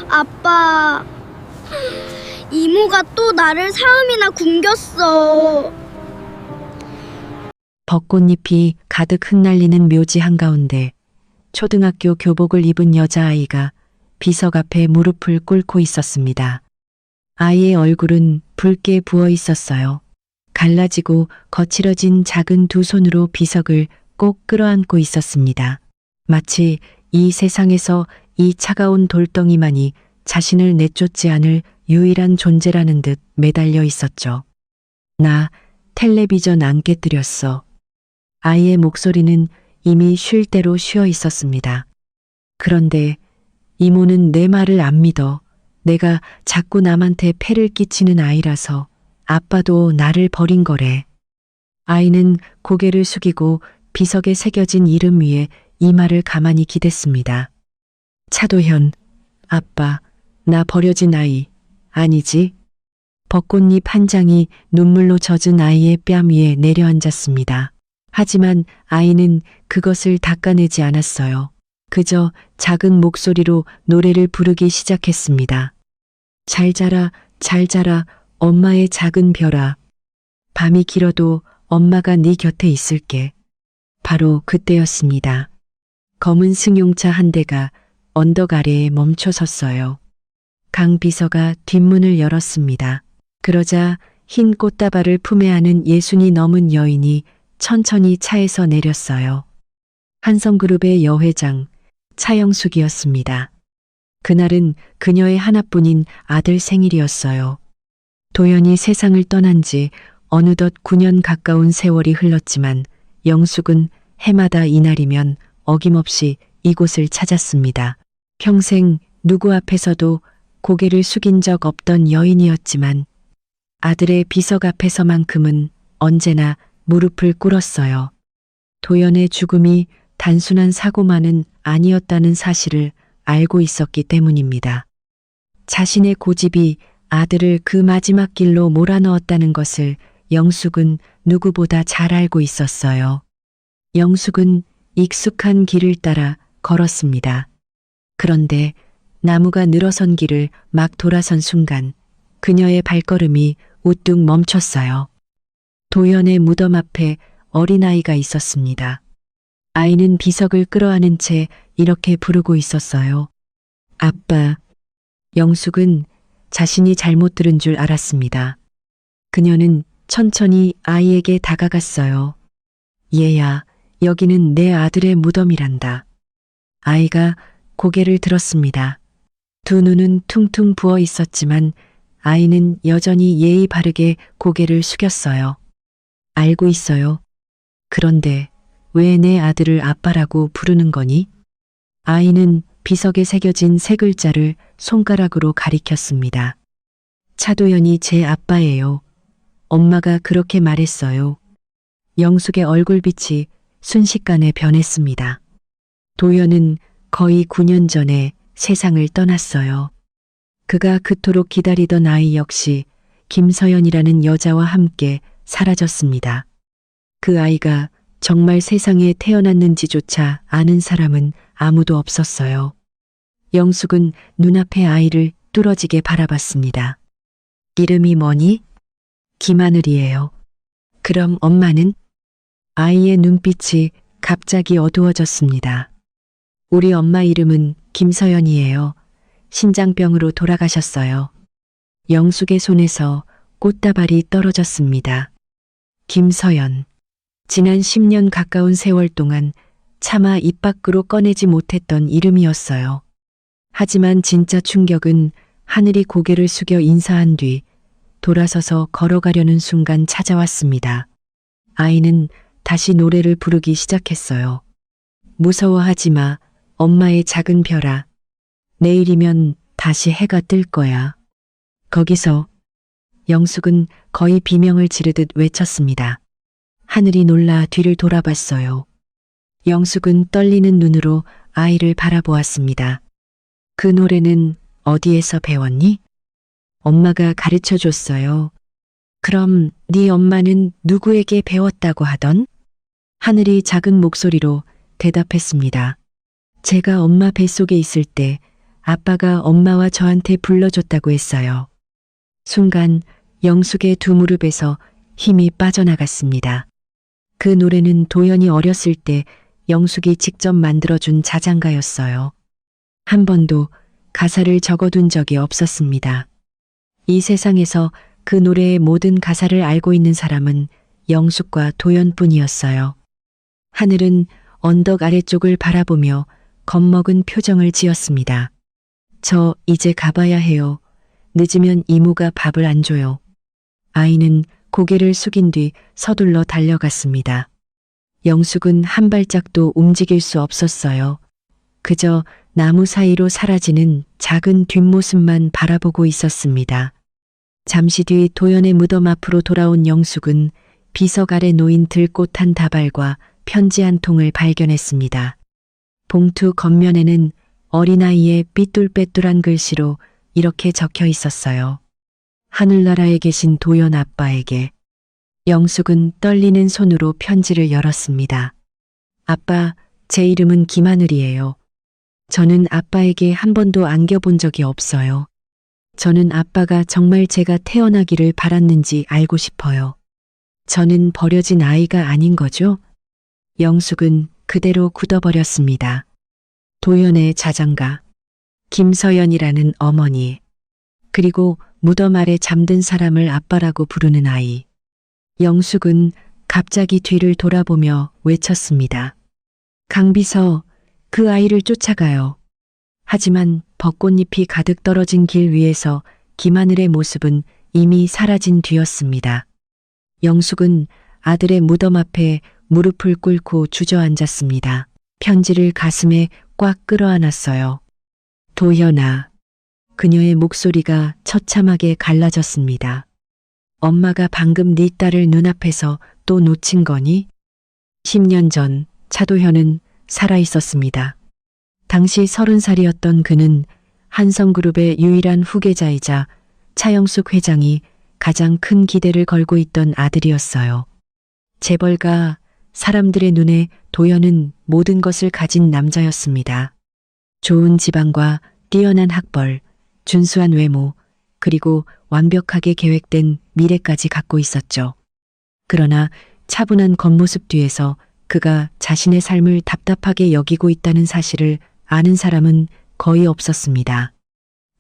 아빠, 이모가 또 나를 사흘이나 굶겼어. 벚꽃잎이 가득 흩날리는 묘지 한가운데 초등학교 교복을 입은 여자아이가 비석 앞에 무릎을 꿇고 있었습니다. 아이의 얼굴은 붉게 부어 있었어요. 갈라지고 거칠어진 작은 두 손으로 비석을 꼭 끌어안고 있었습니다. 마치 이 세상에서 이 차가운 돌덩이만이 자신을 내쫓지 않을 유일한 존재라는 듯 매달려 있었죠. 나 텔레비전 안 깨뜨렸어. 아이의 목소리는 이미 쉴 대로 쉬어 있었습니다. 그런데 이모는 내 말을 안 믿어. 내가 자꾸 남한테 폐를 끼치는 아이라서 아빠도 나를 버린 거래. 아이는 고개를 숙이고 비석에 새겨진 이름 위에 이 말을 가만히 기댔습니다. 차도현, 아빠, 나 버려진 아이, 아니지? 벚꽃잎 한 장이 눈물로 젖은 아이의 뺨 위에 내려앉았습니다. 하지만 아이는 그것을 닦아내지 않았어요. 그저 작은 목소리로 노래를 부르기 시작했습니다. 잘 자라, 잘 자라, 엄마의 작은 별아. 밤이 길어도 엄마가 네 곁에 있을게. 바로 그때였습니다. 검은 승용차 한 대가 언덕 아래에 멈춰 섰어요. 강 비서가 뒷문을 열었습니다. 그러자 흰 꽃다발을 품에 안은 60이 넘은 여인이 천천히 차에서 내렸어요. 한성그룹의 여회장 차영숙이었습니다. 그날은 그녀의 하나뿐인 아들 생일이었어요. 도연이 세상을 떠난 지 어느덧 9년 가까운 세월이 흘렀지만 영숙은 해마다 이날이면 어김없이 이곳을 찾았습니다. 평생 누구 앞에서도 고개를 숙인 적 없던 여인이었지만 아들의 비석 앞에서만큼은 언제나 무릎을 꿇었어요. 도연의 죽음이 단순한 사고만은 아니었다는 사실을 알고 있었기 때문입니다. 자신의 고집이 아들을 그 마지막 길로 몰아넣었다는 것을 영숙은 누구보다 잘 알고 있었어요. 영숙은 익숙한 길을 따라 걸었습니다. 그런데 나무가 늘어선 길을 막 돌아선 순간 그녀의 발걸음이 우뚝 멈췄어요. 도연의 무덤 앞에 어린아이가 있었습니다. 아이는 비석을 끌어안은 채 이렇게 부르고 있었어요. 아빠. 영숙은 자신이 잘못 들은 줄 알았습니다. 그녀는 천천히 아이에게 다가갔어요. 얘야, 여기는 내 아들의 무덤이란다. 아이가 고개를 들었습니다. 두 눈은 퉁퉁 부어 있었지만 아이는 여전히 예의 바르게 고개를 숙였어요. 알고 있어요. 그런데 왜 내 아들을 아빠라고 부르는 거니? 아이는 비석에 새겨진 세 글자를 손가락으로 가리켰습니다. 차도연이 제 아빠예요. 엄마가 그렇게 말했어요. 영숙의 얼굴빛이 순식간에 변했습니다. 도연은 거의 9년 전에 세상을 떠났어요. 그가 그토록 기다리던 아이 역시 김서연이라는 여자와 함께 사라졌습니다. 그 아이가 정말 세상에 태어났는지조차 아는 사람은 아무도 없었어요. 영숙은 눈앞의 아이를 뚫어지게 바라봤습니다. 이름이 뭐니? 김하늘이에요. 그럼 엄마는? 아이의 눈빛이 갑자기 어두워졌습니다. 우리 엄마 이름은 김서연이에요. 신장병으로 돌아가셨어요. 영숙의 손에서 꽃다발이 떨어졌습니다. 김서연. 지난 10년 가까운 세월 동안 차마 입 밖으로 꺼내지 못했던 이름이었어요. 하지만 진짜 충격은 하늘이 고개를 숙여 인사한 뒤 돌아서서 걸어가려는 순간 찾아왔습니다. 아이는 다시 노래를 부르기 시작했어요. 무서워하지 마, 엄마의 작은 별아. 내일이면 다시 해가 뜰 거야. 거기서 영숙은 거의 비명을 지르듯 외쳤습니다. 하늘이 놀라 뒤를 돌아봤어요. 영숙은 떨리는 눈으로 아이를 바라보았습니다. 그 노래는 어디에서 배웠니? 엄마가 가르쳐 줬어요. 그럼 네 엄마는 누구에게 배웠다고 하던? 하늘이 작은 목소리로 대답했습니다. 제가 엄마 뱃속에 있을 때 아빠가 엄마와 저한테 불러줬다고 했어요. 순간 영숙의 두 무릎에서 힘이 빠져나갔습니다. 그 노래는 도연이 어렸을 때 영숙이 직접 만들어준 자장가였어요. 한 번도 가사를 적어둔 적이 없었습니다. 이 세상에서 그 노래의 모든 가사를 알고 있는 사람은 영숙과 도연뿐이었어요. 하늘은 언덕 아래쪽을 바라보며 겁먹은 표정을 지었습니다. 저 이제 가봐야 해요. 늦으면 이모가 밥을 안 줘요. 아이는 고개를 숙인 뒤 서둘러 달려갔습니다. 영숙은 한 발짝도 움직일 수 없었어요. 그저 나무 사이로 사라지는 작은 뒷모습만 바라보고 있었습니다. 잠시 뒤 도연의 무덤 앞으로 돌아온 영숙은 비석 아래 놓인 들꽃 한 다발과 편지 한 통을 발견했습니다. 봉투 겉면에는 어린아이의 삐뚤빼뚤한 글씨로 이렇게 적혀 있었어요. 하늘나라에 계신 도연 아빠에게. 영숙은 떨리는 손으로 편지를 열었습니다. 아빠, 제 이름은 김하늘이에요. 저는 아빠에게 한 번도 안겨본 적이 없어요. 저는 아빠가 정말 제가 태어나기를 바랐는지 알고 싶어요. 저는 버려진 아이가 아닌 거죠? 영숙은 그대로 굳어버렸습니다. 도연의 자장가, 김서연이라는 어머니, 그리고 무덤 아래 잠든 사람을 아빠라고 부르는 아이. 영숙은 갑자기 뒤를 돌아보며 외쳤습니다. 강비서, 그 아이를 쫓아가요. 하지만 벚꽃잎이 가득 떨어진 길 위에서 김하늘의 모습은 이미 사라진 뒤였습니다. 영숙은 아들의 무덤 앞에 무릎을 꿇고 주저앉았습니다. 편지를 가슴에 꽉 끌어안았어요. 도연아. 그녀의 목소리가 처참하게 갈라졌습니다. 엄마가 방금 네 딸을 눈앞에서 또 놓친 거니? 10년 전 차도현은 살아있었습니다. 당시 30살이었던 그는 한성그룹의 유일한 후계자이자 차영숙 회장이 가장 큰 기대를 걸고 있던 아들이었어요. 재벌가 사람들의 눈에 도연은 모든 것을 가진 남자였습니다. 좋은 집안과 뛰어난 학벌, 준수한 외모, 그리고 완벽하게 계획된 미래까지 갖고 있었죠. 그러나 차분한 겉모습 뒤에서 그가 자신의 삶을 답답하게 여기고 있다는 사실을 아는 사람은 거의 없었습니다.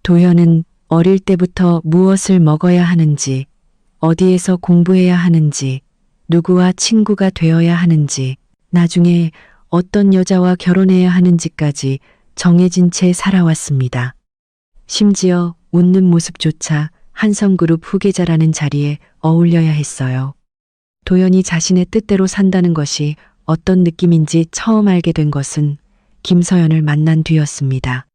도연은 어릴 때부터 무엇을 먹어야 하는지, 어디에서 공부해야 하는지, 누구와 친구가 되어야 하는지, 나중에 어떤 여자와 결혼해야 하는지까지 정해진 채 살아왔습니다. 심지어 웃는 모습조차 한성그룹 후계자라는 자리에 어울려야 했어요. 도연이 자신의 뜻대로 산다는 것이 어떤 느낌인지 처음 알게 된 것은 김서연을 만난 뒤였습니다.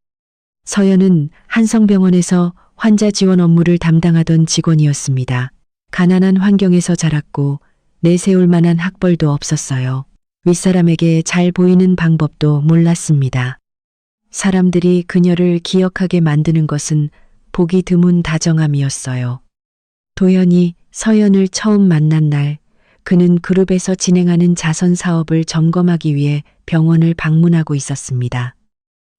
서연은 한성병원에서 환자 지원 업무를 담당하던 직원이었습니다. 가난한 환경에서 자랐고 내세울 만한 학벌도 없었어요. 윗사람에게 잘 보이는 방법도 몰랐습니다. 사람들이 그녀를 기억하게 만드는 것은 보기 드문 다정함이었어요. 도연이 서연을 처음 만난 날, 그는 그룹에서 진행하는 자선 사업을 점검하기 위해 병원을 방문하고 있었습니다.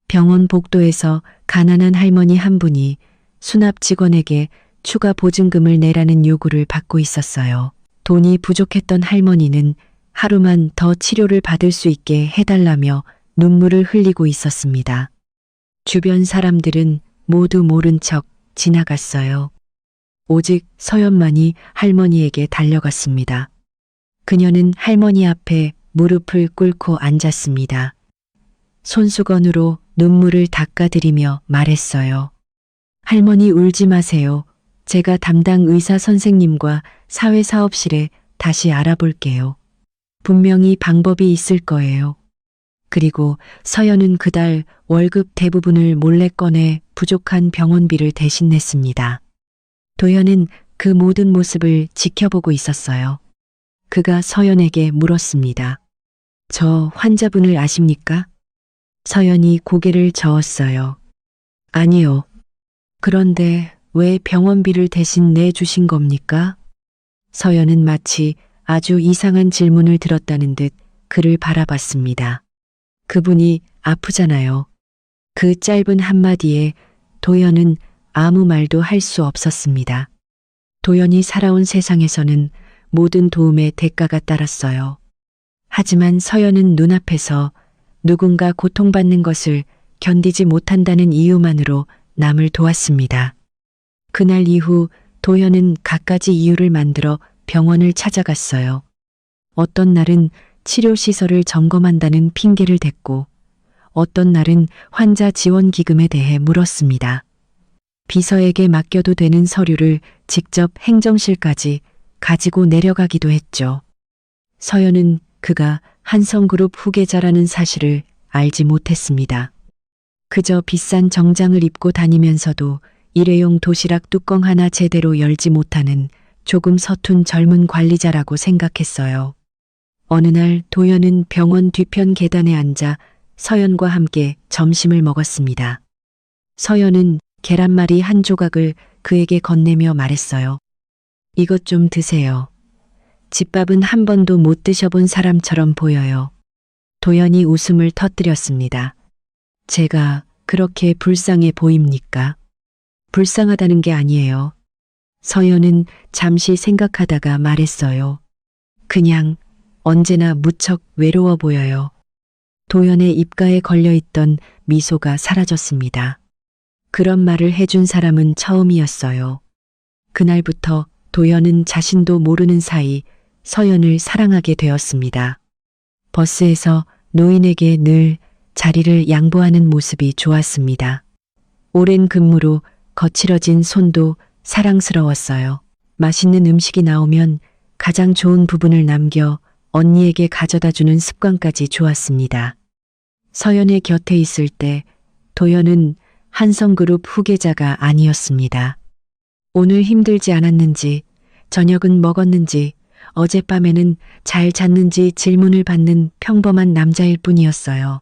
병원 복도에서 가난한 할머니 한 분이 수납 직원에게 추가 보증금을 내라는 요구를 받고 있었어요. 돈이 부족했던 할머니는 하루만 더 치료를 받을 수 있게 해달라며 눈물을 흘리고 있었습니다. 주변 사람들은 모두 모른 척 지나갔어요. 오직 서연만이 할머니에게 달려갔습니다. 그녀는 할머니 앞에 무릎을 꿇고 앉았습니다. 손수건으로 눈물을 닦아드리며 말했어요. 할머니 울지 마세요. 제가 담당 의사 선생님과 사회사업실에 다시 알아볼게요. 분명히 방법이 있을 거예요. 그리고 서연은 그달 월급 대부분을 몰래 꺼내 부족한 병원비를 대신 냈습니다. 도연은 그 모든 모습을 지켜보고 있었어요. 그가 서연에게 물었습니다. 저 환자분을 아십니까? 서연이 고개를 저었어요. 아니요. 그런데 왜 병원비를 대신 내주신 겁니까? 서연은 마치 아주 이상한 질문을 들었다는 듯 그를 바라봤습니다. 그분이 아프잖아요. 그 짧은 한마디에 도연은 아무 말도 할 수 없었습니다. 도연이 살아온 세상에서는 모든 도움의 대가가 따랐어요. 하지만 서연은 눈앞에서 누군가 고통받는 것을 견디지 못한다는 이유만으로 남을 도왔습니다. 그날 이후 도연은 갖가지 이유를 만들어 병원을 찾아갔어요. 어떤 날은 치료시설을 점검한다는 핑계를 댔고 어떤 날은 환자 지원 기금에 대해 물었습니다. 비서에게 맡겨도 되는 서류를 직접 행정실까지 가지고 내려가기도 했죠. 서연은 그가 한성그룹 후계자라는 사실을 알지 못했습니다. 그저 비싼 정장을 입고 다니면서도 일회용 도시락 뚜껑 하나 제대로 열지 못하는 조금 서툰 젊은 관리자라고 생각했어요. 어느 날 도연은 병원 뒤편 계단에 앉아 서연과 함께 점심을 먹었습니다. 서연은 계란말이 한 조각을 그에게 건네며 말했어요. 이것 좀 드세요. 집밥은 한 번도 못 드셔본 사람처럼 보여요. 도연이 웃음을 터뜨렸습니다. 제가 그렇게 불쌍해 보입니까? 불쌍하다는 게 아니에요. 서연은 잠시 생각하다가 말했어요. 그냥 언제나 무척 외로워 보여요. 도연의 입가에 걸려있던 미소가 사라졌습니다. 그런 말을 해준 사람은 처음이었어요. 그날부터 도연은 자신도 모르는 사이 서연을 사랑하게 되었습니다. 버스에서 노인에게 늘 자리를 양보하는 모습이 좋았습니다. 오랜 근무로 거칠어진 손도 사랑스러웠어요. 맛있는 음식이 나오면 가장 좋은 부분을 남겨 언니에게 가져다 주는 습관까지 좋았습니다. 서연의 곁에 있을 때 도연은 한성그룹 후계자가 아니었습니다. 오늘 힘들지 않았는지, 저녁은 먹었는지, 어젯밤에는 잘 잤는지 질문을 받는 평범한 남자일 뿐이었어요.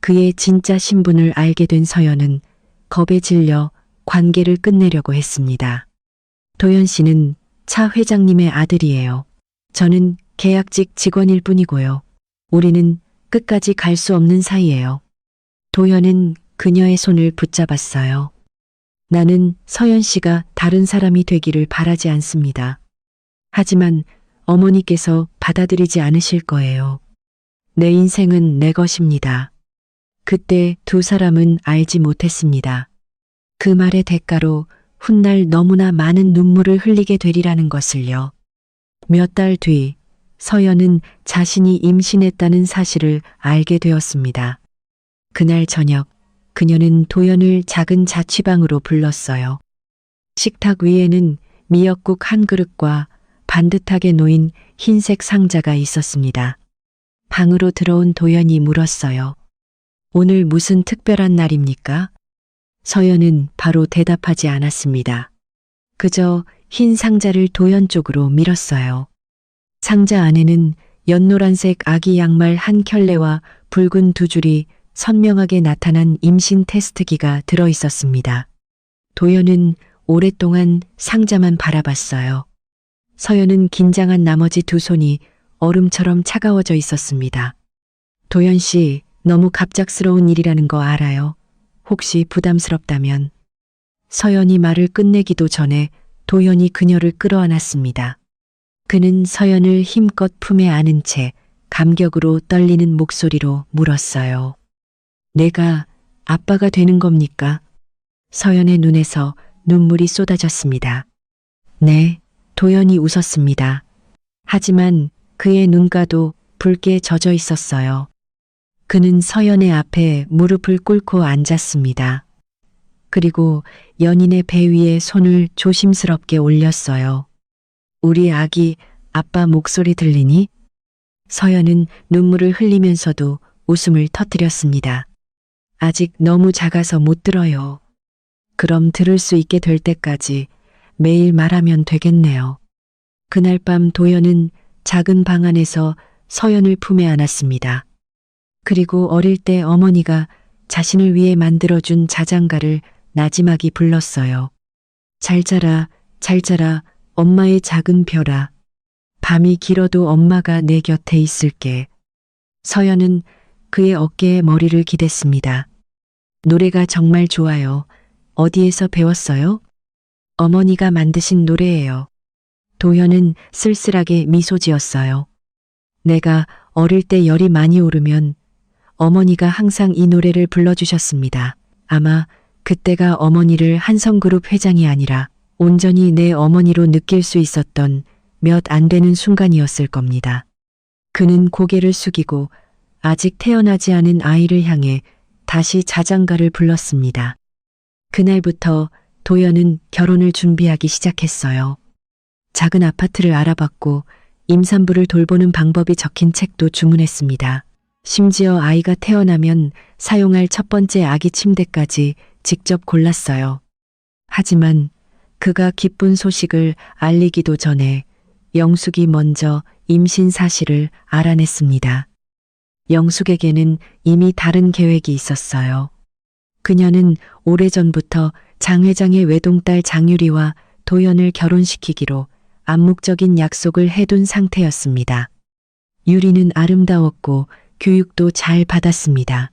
그의 진짜 신분을 알게 된 서연은 겁에 질려 관계를 끝내려고 했습니다. 도연 씨는 차 회장님의 아들이에요. 저는 계약직 직원일 뿐이고요. 우리는 끝까지 갈 수 없는 사이예요. 도연은 그녀의 손을 붙잡았어요. 나는 서연 씨가 다른 사람이 되기를 바라지 않습니다. 하지만 어머니께서 받아들이지 않으실 거예요. 내 인생은 내 것입니다. 그때 두 사람은 알지 못했습니다. 그 말의 대가로 훗날 너무나 많은 눈물을 흘리게 되리라는 것을요. 몇 달 뒤 서연은 자신이 임신했다는 사실을 알게 되었습니다. 그날 저녁 그녀는 도연을 작은 자취방으로 불렀어요. 식탁 위에는 미역국 한 그릇과 반듯하게 놓인 흰색 상자가 있었습니다. 방으로 들어온 도연이 물었어요. 오늘 무슨 특별한 날입니까? 서연은 바로 대답하지 않았습니다. 그저 흰 상자를 도연 쪽으로 밀었어요. 상자 안에는 연노란색 아기 양말 한 켤레와 붉은 두 줄이 선명하게 나타난 임신 테스트기가 들어 있었습니다. 도연은 오랫동안 상자만 바라봤어요. 서연은 긴장한 나머지 두 손이 얼음처럼 차가워져 있었습니다. 도연 씨, 너무 갑작스러운 일이라는 거 알아요. 혹시 부담스럽다면. 서연이 말을 끝내기도 전에 도연이 그녀를 끌어안았습니다. 그는 서연을 힘껏 품에 안은 채 감격으로 떨리는 목소리로 물었어요. 내가 아빠가 되는 겁니까? 서연의 눈에서 눈물이 쏟아졌습니다. 네, 도연이 웃었습니다. 하지만 그의 눈가도 붉게 젖어 있었어요. 그는 서연의 앞에 무릎을 꿇고 앉았습니다. 그리고 연인의 배 위에 손을 조심스럽게 올렸어요. 우리 아기 아빠 목소리 들리니? 서연은 눈물을 흘리면서도 웃음을 터뜨렸습니다. 아직 너무 작아서 못 들어요. 그럼 들을 수 있게 될 때까지 매일 말하면 되겠네요. 그날 밤 도연은 작은 방 안에서 서연을 품에 안았습니다. 그리고 어릴 때 어머니가 자신을 위해 만들어준 자장가를 나지막이 불렀어요. 잘 자라, 잘 자라, 엄마의 작은 별아. 밤이 길어도 엄마가 내 곁에 있을게. 서연은 그의 어깨에 머리를 기댔습니다. 노래가 정말 좋아요. 어디에서 배웠어요? 어머니가 만드신 노래예요. 도현은 쓸쓸하게 미소 지었어요. 내가 어릴 때 열이 많이 오르면 어머니가 항상 이 노래를 불러주셨습니다. 아마 그때가 어머니를 한성그룹 회장이 아니라 온전히 내 어머니로 느낄 수 있었던 몇 안 되는 순간이었을 겁니다. 그는 고개를 숙이고 아직 태어나지 않은 아이를 향해 다시 자장가를 불렀습니다. 그날부터 도연은 결혼을 준비하기 시작했어요. 작은 아파트를 알아봤고 임산부를 돌보는 방법이 적힌 책도 주문했습니다. 심지어 아이가 태어나면 사용할 첫 번째 아기 침대까지 직접 골랐어요. 하지만 그가 기쁜 소식을 알리기도 전에 영숙이 먼저 임신 사실을 알아냈습니다. 영숙에게는 이미 다른 계획이 있었어요. 그녀는 오래전부터 장 회장의 외동딸 장유리와 도연을 결혼시키기로 암묵적인 약속을 해둔 상태였습니다. 유리는 아름다웠고 교육도 잘 받았습니다.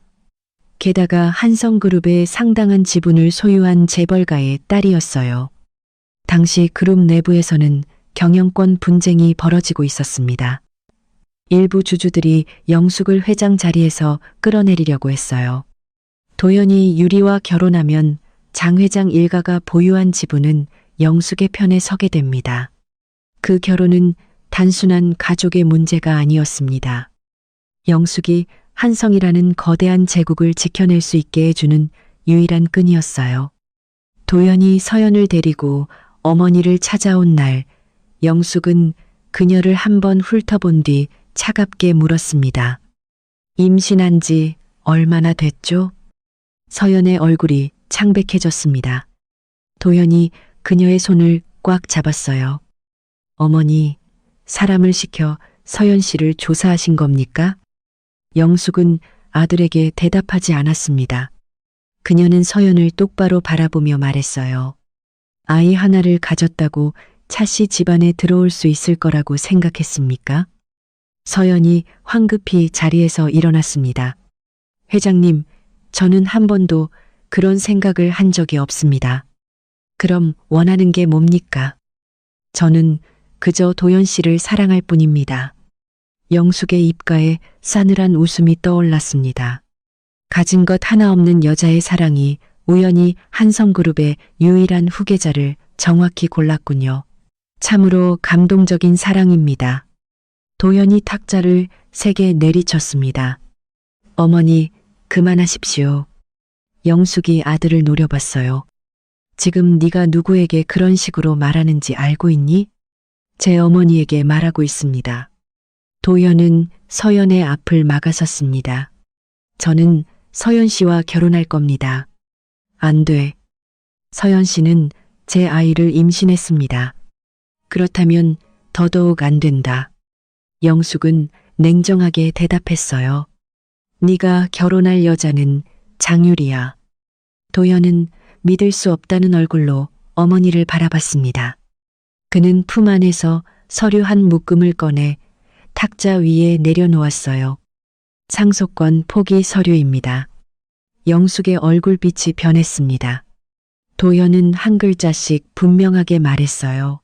게다가 한성그룹의 상당한 지분을 소유한 재벌가의 딸이었어요. 당시 그룹 내부에서는 경영권 분쟁이 벌어지고 있었습니다. 일부 주주들이 영숙을 회장 자리에서 끌어내리려고 했어요. 도연이 유리와 결혼하면 장 회장 일가가 보유한 지분은 영숙의 편에 서게 됩니다. 그 결혼은 단순한 가족의 문제가 아니었습니다. 영숙이 한성이라는 거대한 제국을 지켜낼 수 있게 해주는 유일한 끈이었어요. 도연이 서연을 데리고 어머니를 찾아온 날, 영숙은 그녀를 한번 훑어본 뒤 차갑게 물었습니다. 임신한 지 얼마나 됐죠? 서연의 얼굴이 창백해졌습니다. 도연이 그녀의 손을 꽉 잡았어요. 어머니, 사람을 시켜 서연 씨를 조사하신 겁니까? 영숙은 아들에게 대답하지 않았습니다. 그녀는 서연을 똑바로 바라보며 말했어요. 아이 하나를 가졌다고 차씨 집안에 들어올 수 있을 거라고 생각했습니까? 서연이 황급히 자리에서 일어났습니다. 회장님, 저는 한 번도 그런 생각을 한 적이 없습니다. 그럼 원하는 게 뭡니까? 저는 그저 도연 씨를 사랑할 뿐입니다. 영숙의 입가에 싸늘한 웃음이 떠올랐습니다. 가진 것 하나 없는 여자의 사랑이 우연히 한성그룹의 유일한 후계자를 정확히 골랐군요. 참으로 감동적인 사랑입니다. 도연이 탁자를 세게 내리쳤습니다. 어머니, 그만하십시오. 영숙이 아들을 노려봤어요. 지금 네가 누구에게 그런 식으로 말하는지 알고 있니? 제 어머니에게 말하고 있습니다. 도연은 서연의 앞을 막아섰습니다. 저는 서연 씨와 결혼할 겁니다. 안 돼. 서연 씨는 제 아이를 임신했습니다. 그렇다면 더더욱 안 된다. 영숙은 냉정하게 대답했어요. 네가 결혼할 여자는 장유리야. 도연은 믿을 수 없다는 얼굴로 어머니를 바라봤습니다. 그는 품 안에서 서류 한 묶음을 꺼내 탁자 위에 내려놓았어요. 상속권 포기 서류입니다. 영숙의 얼굴빛이 변했습니다. 도연은 한 글자씩 분명하게 말했어요.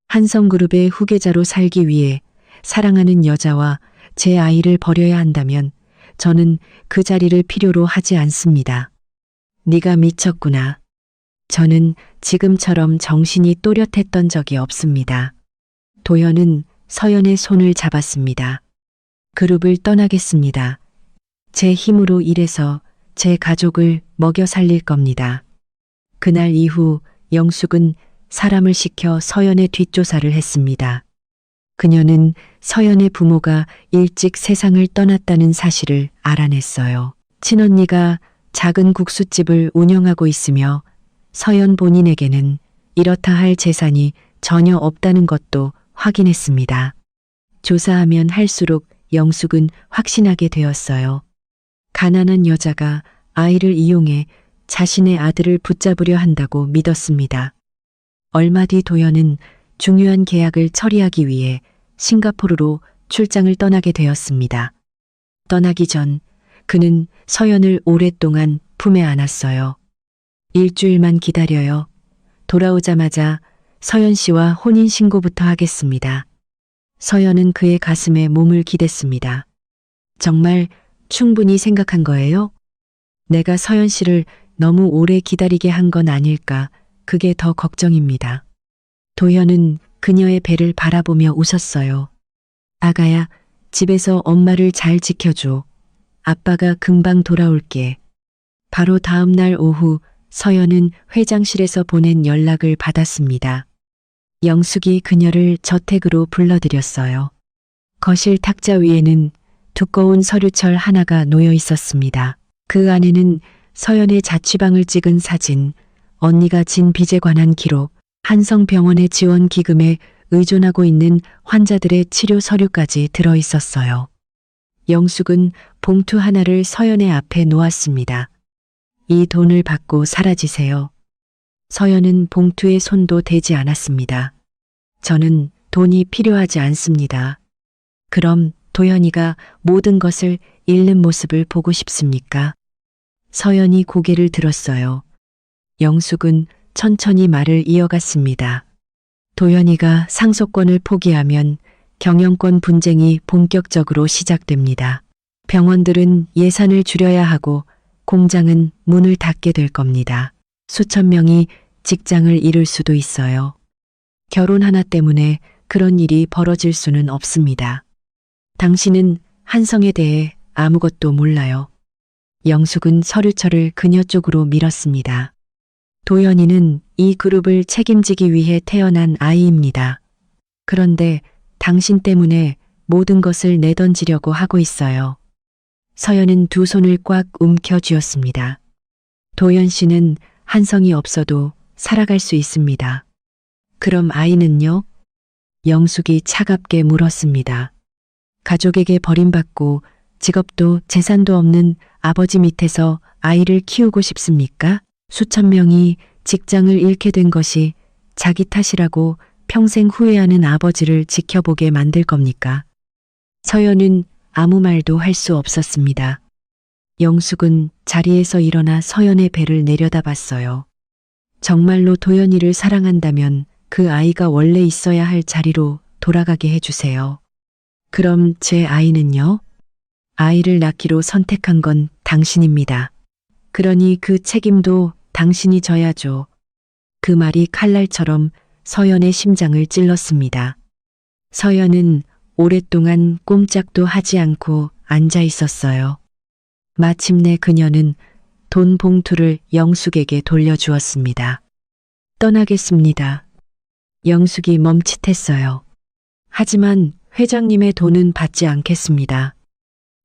한성그룹의 후계자로 살기 위해 사랑하는 여자와 제 아이를 버려야 한다면 저는 그 자리를 필요로 하지 않습니다. 네가 미쳤구나. 저는 지금처럼 정신이 또렷했던 적이 없습니다. 도연은 서연의 손을 잡았습니다. 그룹을 떠나겠습니다. 제 힘으로 일해서 제 가족을 먹여 살릴 겁니다. 그날 이후 영숙은 사람을 시켜 서연의 뒷조사를 했습니다. 그녀는 서연의 부모가 일찍 세상을 떠났다는 사실을 알아냈어요. 친언니가 작은 국수집을 운영하고 있으며 서연 본인에게는 이렇다 할 재산이 전혀 없다는 것도 확인했습니다. 조사하면 할수록 영숙은 확신하게 되었어요. 가난한 여자가 아이를 이용해 자신의 아들을 붙잡으려 한다고 믿었습니다. 얼마 뒤 도연은 중요한 계약을 처리하기 위해 싱가포르로 출장을 떠나게 되었습니다. 떠나기 전 그는 서연을 오랫동안 품에 안았어요. 일주일만 기다려요. 돌아오자마자 서연 씨와 혼인신고부터 하겠습니다. 서연은 그의 가슴에 몸을 기댔습니다. 정말 충분히 생각한 거예요? 내가 서연 씨를 너무 오래 기다리게 한 건 아닐까, 그게 더 걱정입니다. 도현은 그녀의 배를 바라보며 웃었어요. 아가야, 집에서 엄마를 잘 지켜줘. 아빠가 금방 돌아올게. 바로 다음 날 오후 서연은 회장실에서 보낸 연락을 받았습니다. 영숙이 그녀를 저택으로 불러들였어요. 거실 탁자 위에는 두꺼운 서류철 하나가 놓여 있었습니다. 그 안에는 서연의 자취방을 찍은 사진, 언니가 진 빚에 관한 기록, 한성병원의 지원 기금에 의존하고 있는 환자들의 치료 서류까지 들어 있었어요. 영숙은 봉투 하나를 서연의 앞에 놓았습니다. 이 돈을 받고 사라지세요. 서연은 봉투에 손도 대지 않았습니다. 저는 돈이 필요하지 않습니다. 그럼 도현이가 모든 것을 잃는 모습을 보고 싶습니까? 서연이 고개를 들었어요. 영숙은 천천히 말을 이어갔습니다. 도현이가 상속권을 포기하면 경영권 분쟁이 본격적으로 시작됩니다. 병원들은 예산을 줄여야 하고 공장은 문을 닫게 될 겁니다. 수천 명이 직장을 잃을 수도 있어요. 결혼 하나 때문에 그런 일이 벌어질 수는 없습니다. 당신은 한성에 대해 아무것도 몰라요. 영숙은 서류철을 그녀 쪽으로 밀었습니다. 도연이는 이 그룹을 책임지기 위해 태어난 아이입니다. 그런데 당신 때문에 모든 것을 내던지려고 하고 있어요. 서연은 두 손을 꽉 움켜쥐었습니다. 도연 씨는 한성이 없어도 살아갈 수 있습니다. 그럼 아이는요? 영숙이 차갑게 물었습니다. 가족에게 버림받고 직업도 재산도 없는 아버지 밑에서 아이를 키우고 싶습니까? 수천 명이 직장을 잃게 된 것이 자기 탓이라고 평생 후회하는 아버지를 지켜보게 만들 겁니까? 서연은 아무 말도 할 수 없었습니다. 영숙은 자리에서 일어나 서연의 배를 내려다봤어요. 정말로 도연이를 사랑한다면 그 아이가 원래 있어야 할 자리로 돌아가게 해주세요. 그럼 제 아이는요? 아이를 낳기로 선택한 건 당신입니다. 그러니 그 책임도 당신이 져야죠. 그 말이 칼날처럼 서연의 심장을 찔렀습니다. 서연은 오랫동안 꼼짝도 하지 않고 앉아 있었어요. 마침내 그녀는 돈 봉투를 영숙에게 돌려주었습니다. 떠나겠습니다. 영숙이 멈칫했어요. 하지만 회장님의 돈은 받지 않겠습니다.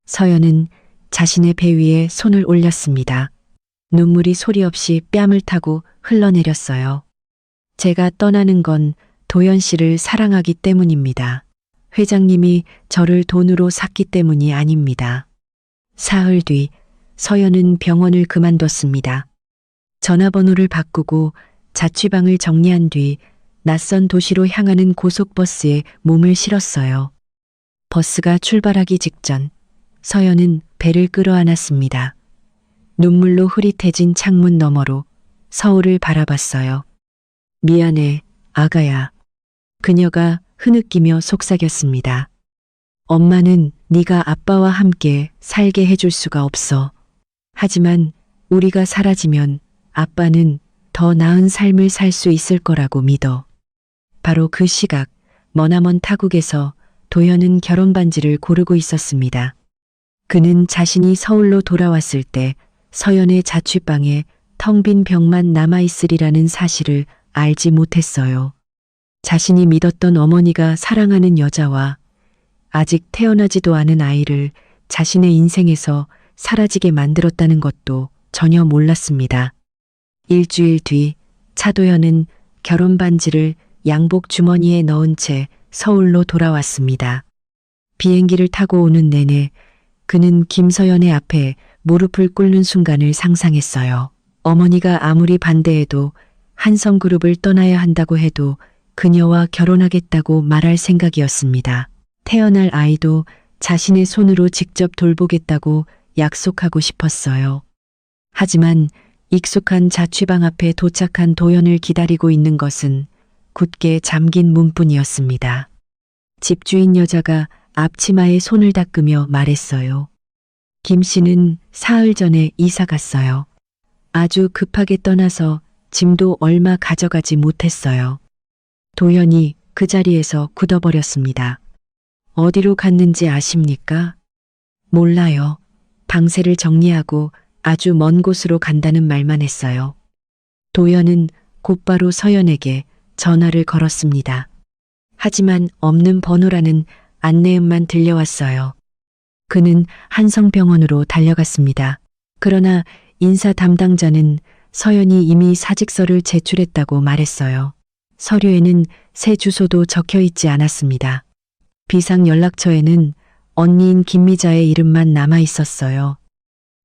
서연은 자신의 배 위에 손을 올렸습니다. 눈물이 소리 없이 뺨을 타고 흘러내렸어요. 제가 떠나는 건 도연 씨를 사랑하기 때문입니다. 회장님이 저를 돈으로 샀기 때문이 아닙니다. 사흘 뒤 서연은 병원을 그만뒀습니다. 전화번호를 바꾸고 자취방을 정리한 뒤 낯선 도시로 향하는 고속버스에 몸을 실었어요. 버스가 출발하기 직전 서연은 배를 끌어안았습니다. 눈물로 흐릿해진 창문 너머로 서울을 바라봤어요. 미안해, 아가야. 그녀가 흐느끼며 속삭였습니다. 엄마는 네가 아빠와 함께 살게 해줄 수가 없어. 하지만 우리가 사라지면 아빠는 더 나은 삶을 살 수 있을 거라고 믿어. 바로 그 시각 머나먼 타국에서 도현은 결혼 반지를 고르고 있었습니다. 그는 자신이 서울로 돌아왔을 때 서연의 자취방에 텅 빈 벽만 남아있으리라는 사실을 알지 못했어요. 자신이 믿었던 어머니가 사랑하는 여자와 아직 태어나지도 않은 아이를 자신의 인생에서 사라지게 만들었다는 것도 전혀 몰랐습니다. 일주일 뒤 차도현은 결혼 반지를 양복 주머니에 넣은 채 서울로 돌아왔습니다. 비행기를 타고 오는 내내 그는 김서연의 앞에 무릎을 꿇는 순간을 상상했어요. 어머니가 아무리 반대해도 한성그룹을 떠나야 한다고 해도 그녀와 결혼하겠다고 말할 생각이었습니다. 태어날 아이도 자신의 손으로 직접 돌보겠다고 약속하고 싶었어요. 하지만 익숙한 자취방 앞에 도착한 도연을 기다리고 있는 것은 굳게 잠긴 문뿐이었습니다. 집주인 여자가 앞치마에 손을 닦으며 말했어요. 김 씨는 사흘 전에 이사 갔어요. 아주 급하게 떠나서 짐도 얼마 가져가지 못했어요. 도연이 그 자리에서 굳어버렸습니다. 어디로 갔는지 아십니까? 몰라요. 방세를 정리하고 아주 먼 곳으로 간다는 말만 했어요. 도연은 곧바로 서연에게 전화를 걸었습니다. 하지만 없는 번호라는 안내음만 들려왔어요. 그는 한성병원으로 달려갔습니다. 그러나 인사 담당자는 서연이 이미 사직서를 제출했다고 말했어요. 서류에는 새 주소도 적혀 있지 않았습니다. 비상 연락처에는 언니인 김미자의 이름만 남아 있었어요.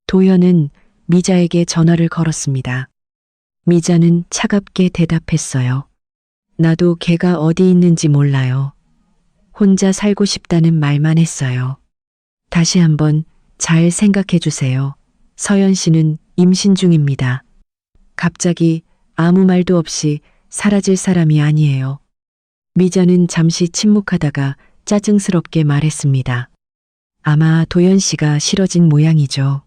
도연은 미자에게 전화를 걸었습니다. 미자는 차갑게 대답했어요. 나도 걔가 어디 있는지 몰라요. 혼자 살고 싶다는 말만 했어요. 다시 한번 잘 생각해 주세요. 서연 씨는 임신 중입니다. 갑자기 아무 말도 없이 사라질 사람이 아니에요. 미자는 잠시 침묵하다가 짜증스럽게 말했습니다. 아마 도연 씨가 싫어진 모양이죠.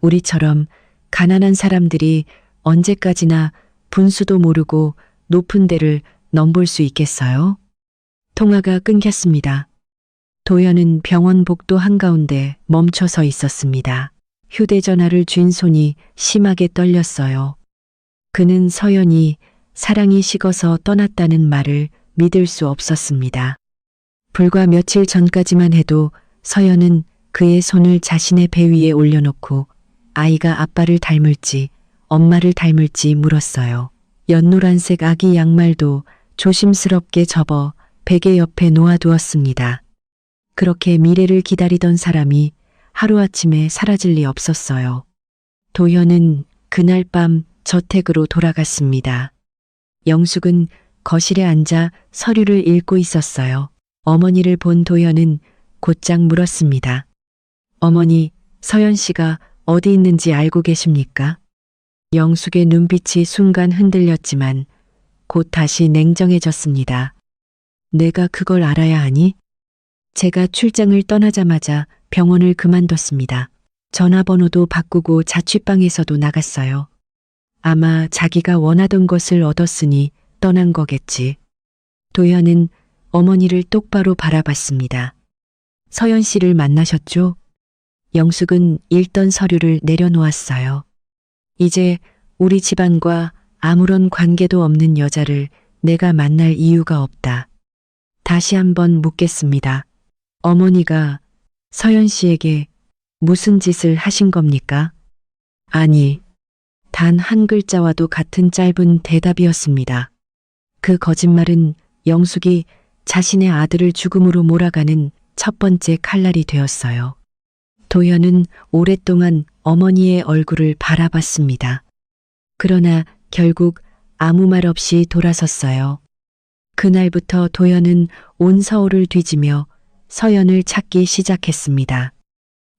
우리처럼 가난한 사람들이 언제까지나 분수도 모르고 높은 데를 넘볼 수 있겠어요? 통화가 끊겼습니다. 도연은 병원 복도 한가운데 멈춰 서 있었습니다. 휴대전화를 쥔 손이 심하게 떨렸어요. 그는 서연이 사랑이 식어서 떠났다는 말을 믿을 수 없었습니다. 불과 며칠 전까지만 해도 서연은 그의 손을 자신의 배 위에 올려놓고 아이가 아빠를 닮을지 엄마를 닮을지 물었어요. 연노란색 아기 양말도 조심스럽게 접어 베개 옆에 놓아두었습니다. 그렇게 미래를 기다리던 사람이 하루아침에 사라질 리 없었어요. 도연은 그날 밤 저택으로 돌아갔습니다. 영숙은 거실에 앉아 서류를 읽고 있었어요. 어머니를 본 도연은 곧장 물었습니다. 어머니, 서연 씨가 어디 있는지 알고 계십니까? 영숙의 눈빛이 순간 흔들렸지만 곧 다시 냉정해졌습니다. 내가 그걸 알아야 하니? 제가 출장을 떠나자마자 병원을 그만뒀습니다. 전화번호도 바꾸고 자취방에서도 나갔어요. 아마 자기가 원하던 것을 얻었으니 떠난 거겠지. 도연은 어머니를 똑바로 바라봤습니다. 서연 씨를 만나셨죠? 영숙은 읽던 서류를 내려놓았어요. 이제 우리 집안과 아무런 관계도 없는 여자를 내가 만날 이유가 없다. 다시 한번 묻겠습니다. 어머니가 서연 씨에게 무슨 짓을 하신 겁니까? 아니, 단 한 글자와도 같은 짧은 대답이었습니다. 그 거짓말은 영숙이 자신의 아들을 죽음으로 몰아가는 첫 번째 칼날이 되었어요. 도연은 오랫동안 어머니의 얼굴을 바라봤습니다. 그러나 결국 아무 말 없이 돌아섰어요. 그날부터 도연은 온 서울을 뒤지며 서연을 찾기 시작했습니다.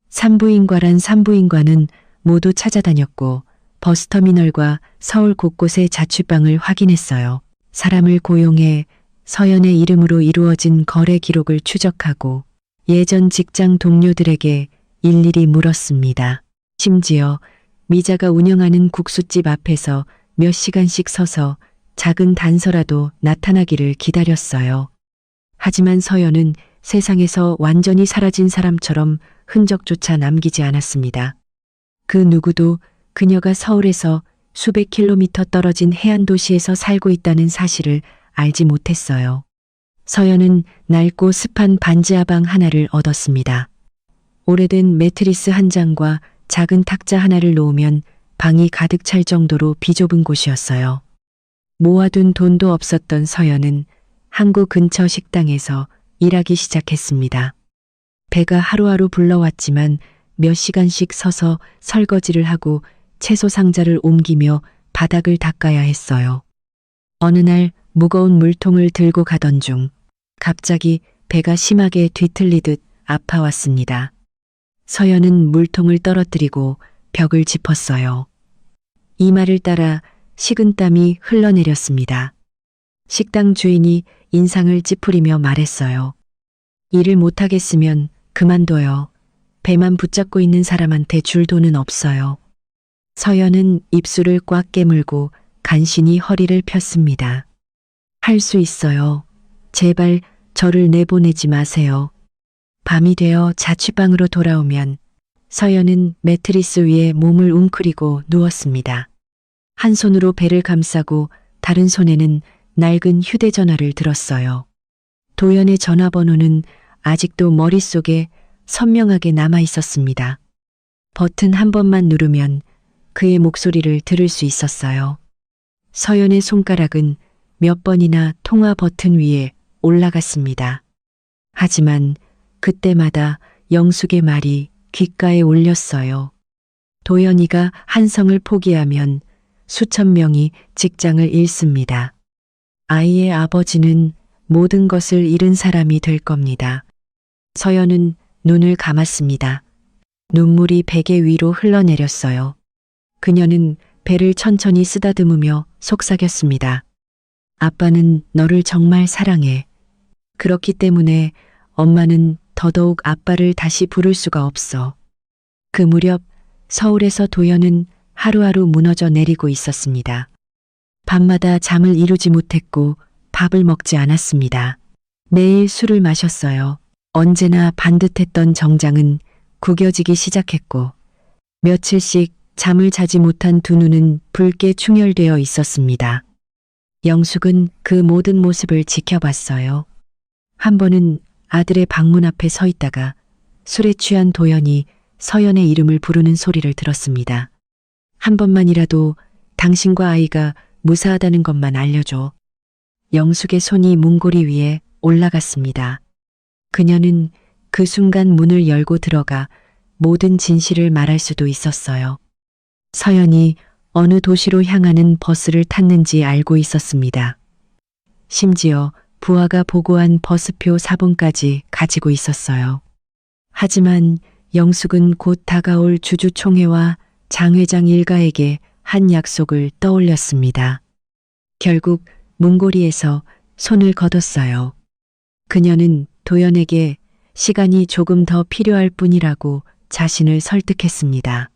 산부인과란 산부인과는 모두 찾아다녔고 버스터미널과 서울 곳곳의 자취방을 확인했어요. 사람을 고용해 서연의 이름으로 이루어진 거래 기록을 추적하고 예전 직장 동료들에게 일일이 물었습니다. 심지어 미자가 운영하는 국수집 앞에서 몇 시간씩 서서 작은 단서라도 나타나기를 기다렸어요. 하지만 서연은 세상에서 완전히 사라진 사람처럼 흔적조차 남기지 않았습니다. 그 누구도 그녀가 서울에서 수백 킬로미터 떨어진 해안 도시에서 살고 있다는 사실을 알지 못했어요. 서연은 낡고 습한 반지하방 하나를 얻었습니다. 오래된 매트리스 한 장과 작은 탁자 하나를 놓으면 방이 가득 찰 정도로 비좁은 곳이었어요. 모아둔 돈도 없었던 서연은 항구 근처 식당에서 일하기 시작했습니다. 배가 하루하루 불러왔지만 몇 시간씩 서서 설거지를 하고 채소 상자를 옮기며 바닥을 닦아야 했어요. 어느 날 무거운 물통을 들고 가던 중 갑자기 배가 심하게 뒤틀리듯 아파왔습니다. 서연은 물통을 떨어뜨리고 벽을 짚었어요. 이 말을 따라 식은땀이 흘러내렸습니다. 식당 주인이 인상을 찌푸리며 말했어요. 일을 못하겠으면 그만둬요. 배만 붙잡고 있는 사람한테 줄 돈은 없어요. 서연은 입술을 꽉 깨물고 간신히 허리를 폈습니다. 할 수 있어요. 제발 저를 내보내지 마세요. 밤이 되어 자취방으로 돌아오면 서연은 매트리스 위에 몸을 웅크리고 누웠습니다. 한 손으로 배를 감싸고 다른 손에는 낡은 휴대전화를 들었어요. 도연의 전화번호는 아직도 머릿속에 선명하게 남아 있었습니다. 버튼 한 번만 누르면 그의 목소리를 들을 수 있었어요. 서연의 손가락은 몇 번이나 통화 버튼 위에 올라갔습니다. 하지만 그때마다 영숙의 말이 귓가에 울렸어요. 도연이가 한성을 포기하면 수천 명이 직장을 잃습니다. 아이의 아버지는 모든 것을 잃은 사람이 될 겁니다. 서연은 눈을 감았습니다. 눈물이 베개 위로 흘러내렸어요. 그녀는 배를 천천히 쓰다듬으며 속삭였습니다. 아빠는 너를 정말 사랑해. 그렇기 때문에 엄마는 더더욱 아빠를 다시 부를 수가 없어. 그 무렵 서울에서 도연은 하루하루 무너져 내리고 있었습니다. 밤마다 잠을 이루지 못했고 밥을 먹지 않았습니다. 매일 술을 마셨어요. 언제나 반듯했던 정장은 구겨지기 시작했고 며칠씩 잠을 자지 못한 두 눈은 붉게 충혈되어 있었습니다. 영숙은 그 모든 모습을 지켜봤어요. 한 번은 아들의 방문 앞에 서 있다가 술에 취한 도연이 서연의 이름을 부르는 소리를 들었습니다. 한 번만이라도 당신과 아이가 무사하다는 것만 알려줘. 영숙의 손이 문고리 위에 올라갔습니다. 그녀는 그 순간 문을 열고 들어가 모든 진실을 말할 수도 있었어요. 서연이 어느 도시로 향하는 버스를 탔는지 알고 있었습니다. 심지어 부하가 보고한 버스표 사본까지 가지고 있었어요. 하지만 영숙은 곧 다가올 주주총회와 장 회장 일가에게 한 약속을 떠올렸습니다. 결국 문고리에서 손을 거뒀어요. 그녀는 도연에게 시간이 조금 더 필요할 뿐이라고 자신을 설득했습니다.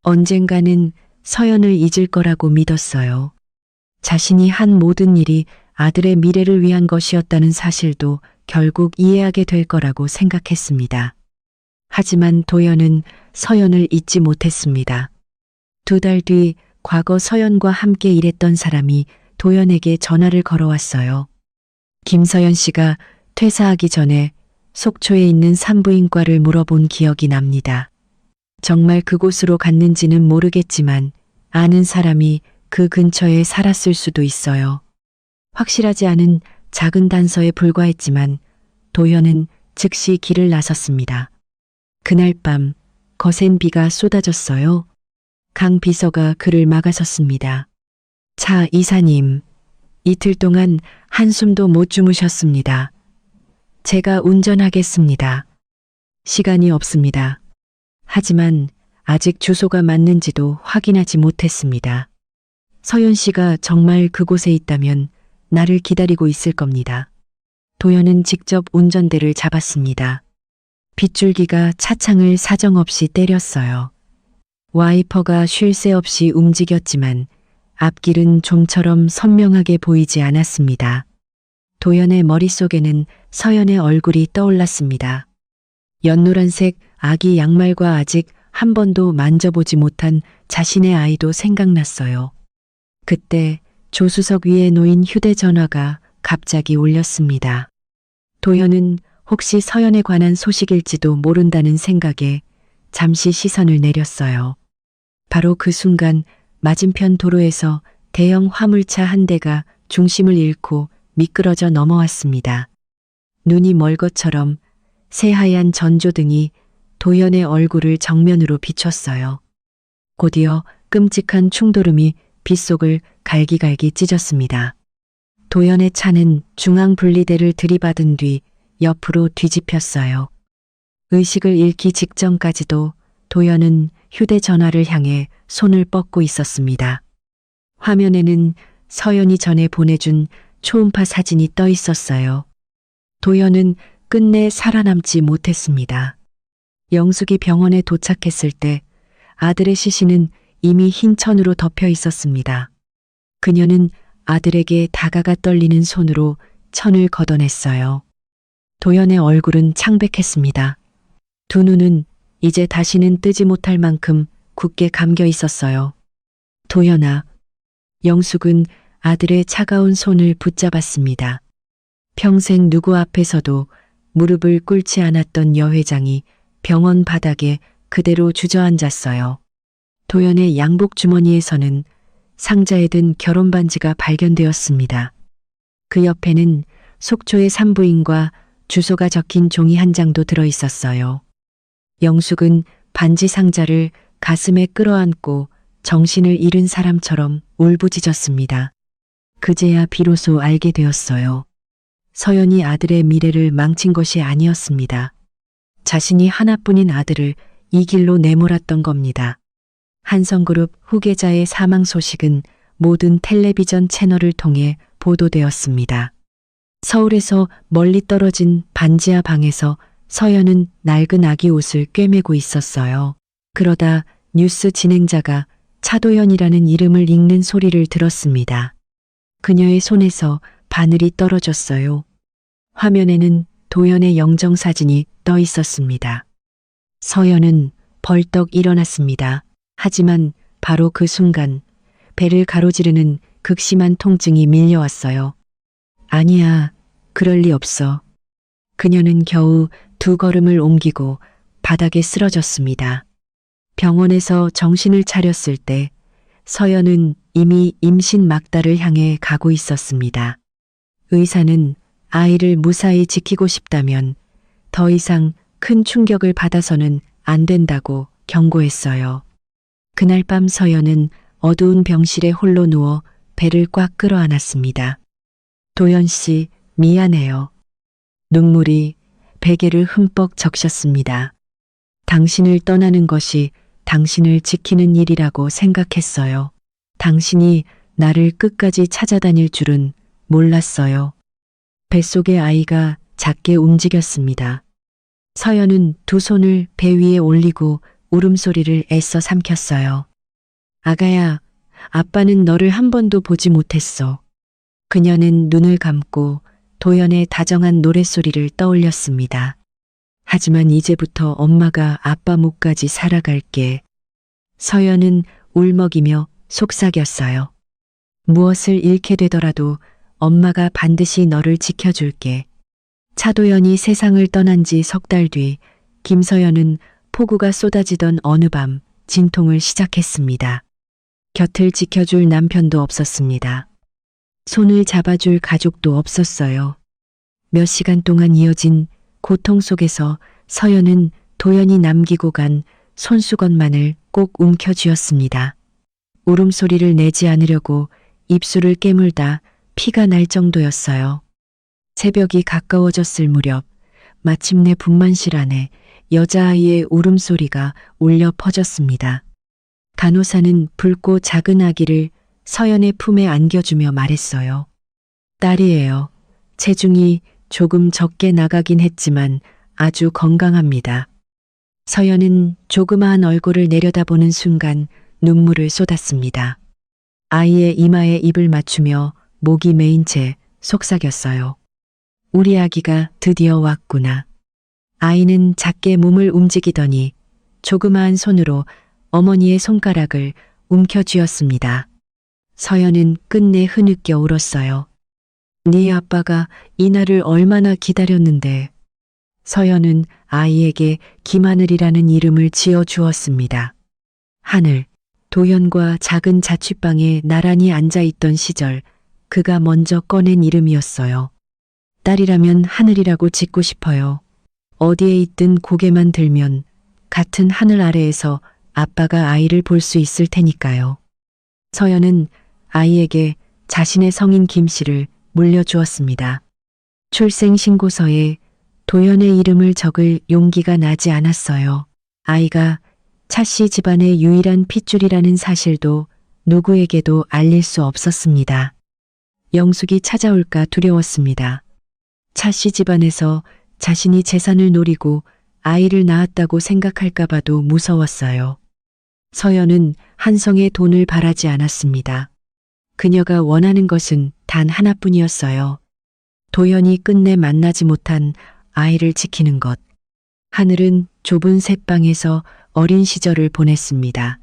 언젠가는 서연을 잊을 거라고 믿었어요. 자신이 한 모든 일이 아들의 미래를 위한 것이었다는 사실도 결국 이해하게 될 거라고 생각했습니다. 하지만 도연은 서연을 잊지 못했습니다. 2달 뒤 과거 서연과 함께 일했던 사람이 도연에게 전화를 걸어왔어요. 김서연 씨가 퇴사하기 전에 속초에 있는 산부인과를 물어본 기억이 납니다. 정말 그곳으로 갔는지는 모르겠지만 아는 사람이 그 근처에 살았을 수도 있어요. 확실하지 않은 작은 단서에 불과했지만 도연은 즉시 길을 나섰습니다. 그날 밤 거센 비가 쏟아졌어요. 강 비서가 그를 막아섰습니다. 차 이사님, 이틀 동안 한숨도 못 주무셨습니다. 제가 운전하겠습니다. 시간이 없습니다. 하지만 아직 주소가 맞는지도 확인하지 못했습니다. 서연 씨가 정말 그곳에 있다면 나를 기다리고 있을 겁니다. 도연은 직접 운전대를 잡았습니다. 빗줄기가 차창을 사정없이 때렸어요. 와이퍼가 쉴 새 없이 움직였지만 앞길은 좀처럼 선명하게 보이지 않았습니다. 도연의 머릿속에는 서연의 얼굴이 떠올랐습니다. 연노란색 아기 양말과 아직 한 번도 만져보지 못한 자신의 아이도 생각났어요. 그때 조수석 위에 놓인 휴대전화가 갑자기 울렸습니다. 도연은 혹시 서연에 관한 소식일지도 모른다는 생각에 잠시 시선을 내렸어요. 바로 그 순간 맞은편 도로에서 대형 화물차 한 대가 중심을 잃고 미끄러져 넘어왔습니다. 눈이 멀 것처럼 새하얀 전조등이 도연의 얼굴을 정면으로 비췄어요. 곧이어 끔찍한 충돌음이 빗속을 갈기갈기 찢었습니다. 도연의 차는 중앙 분리대를 들이받은 뒤 옆으로 뒤집혔어요. 의식을 잃기 직전까지도 도연은 휴대전화를 향해 손을 뻗고 있었습니다. 화면에는 서연이 전에 보내준 초음파 사진이 떠 있었어요. 도연은 끝내 살아남지 못했습니다. 영숙이 병원에 도착했을 때 아들의 시신은 이미 흰 천으로 덮여 있었습니다. 그녀는 아들에게 다가가 떨리는 손으로 천을 걷어냈어요. 도연의 얼굴은 창백했습니다. 두 눈은 이제 다시는 뜨지 못할 만큼 굳게 감겨 있었어요. 도연아. 영숙은 아들의 차가운 손을 붙잡았습니다. 평생 누구 앞에서도 무릎을 꿇지 않았던 여 회장이 병원 바닥에 그대로 주저앉았어요. 도연의 양복 주머니에서는 상자에 든 결혼 반지가 발견되었습니다. 그 옆에는 속초의 산부인과 주소가 적힌 종이 한 장도 들어 있었어요. 영숙은 반지 상자를 가슴에 끌어안고 정신을 잃은 사람처럼 울부짖었습니다. 그제야 비로소 알게 되었어요. 서연이 아들의 미래를 망친 것이 아니었습니다. 자신이 하나뿐인 아들을 이 길로 내몰았던 겁니다. 한성그룹 후계자의 사망 소식은 모든 텔레비전 채널을 통해 보도되었습니다. 서울에서 멀리 떨어진 반지하 방에서 서연은 낡은 아기 옷을 꿰매고 있었어요. 그러다 뉴스 진행자가 차도연이라는 이름을 읽는 소리를 들었습니다. 그녀의 손에서 바늘이 떨어졌어요. 화면에는 도연의 영정사진이 떠 있었습니다. 서연은 벌떡 일어났습니다. 하지만 바로 그 순간 배를 가로지르는 극심한 통증이 밀려왔어요. 아니야, 그럴 리 없어. 그녀는 겨우 두 걸음을 옮기고 바닥에 쓰러졌습니다. 병원에서 정신을 차렸을 때 서연은 이미 임신 막달을 향해 가고 있었습니다. 의사는 아이를 무사히 지키고 싶다면 더 이상 큰 충격을 받아서는 안 된다고 경고했어요. 그날 밤 서연은 어두운 병실에 홀로 누워 배를 꽉 끌어안았습니다. 도연 씨, 미안해요. 눈물이 베개를 흠뻑 적셨습니다. 당신을 떠나는 것이 당신을 지키는 일이라고 생각했어요. 당신이 나를 끝까지 찾아다닐 줄은 몰랐어요. 뱃속의 아이가 작게 움직였습니다. 서연은 두 손을 배 위에 올리고 울음소리를 애써 삼켰어요. 아가야, 아빠는 너를 한 번도 보지 못했어. 그녀는 눈을 감고 도연의 다정한 노랫소리를 떠올렸습니다. 하지만 이제부터 엄마가 아빠 목까지 살아갈게. 서연은 울먹이며 속삭였어요. 무엇을 잃게 되더라도 엄마가 반드시 너를 지켜줄게. 차도연이 세상을 떠난 지 석 달 뒤 김서연은 폭우가 쏟아지던 어느 밤 진통을 시작했습니다. 곁을 지켜줄 남편도 없었습니다. 손을 잡아줄 가족도 없었어요. 몇 시간 동안 이어진 고통 속에서 서연은 도연이 남기고 간 손수건만을 꼭 움켜쥐었습니다. 울음소리를 내지 않으려고 입술을 깨물다 피가 날 정도였어요. 새벽이 가까워졌을 무렵 마침내 분만실 안에 여자아이의 울음소리가 울려 퍼졌습니다. 간호사는 붉고 작은 아기를 서연의 품에 안겨주며 말했어요. 딸이에요. 체중이 조금 적게 나가긴 했지만 아주 건강합니다. 서연은 조그마한 얼굴을 내려다보는 순간 눈물을 쏟았습니다. 아이의 이마에 입을 맞추며 목이 메인 채 속삭였어요. 우리 아기가 드디어 왔구나. 아이는 작게 몸을 움직이더니 조그마한 손으로 어머니의 손가락을 움켜쥐었습니다. 서연은 끝내 흐느껴 울었어요. 네 아빠가 이 날을 얼마나 기다렸는데. 서연은 아이에게 김하늘이라는 이름을 지어 주었습니다. 하늘, 도연과 작은 자취방에 나란히 앉아있던 시절 그가 먼저 꺼낸 이름이었어요. 딸이라면 하늘이라고 짓고 싶어요. 어디에 있든 고개만 들면 같은 하늘 아래에서 아빠가 아이를 볼 수 있을 테니까요. 서연은 아이에게 자신의 성인 김씨를 물려주었습니다. 출생신고서에 도연의 이름을 적을 용기가 나지 않았어요. 아이가 차씨 집안의 유일한 핏줄이라는 사실도 누구에게도 알릴 수 없었습니다. 영숙이 찾아올까 두려웠습니다. 차씨 집안에서 자신이 재산을 노리고 아이를 낳았다고 생각할까 봐도 무서웠어요. 서연은 한성의 돈을 바라지 않았습니다. 그녀가 원하는 것은 단 하나뿐이었어요. 도연이 끝내 만나지 못한 아이를 지키는 것. 하늘은 좁은 새방에서 어린 시절을 보냈습니다.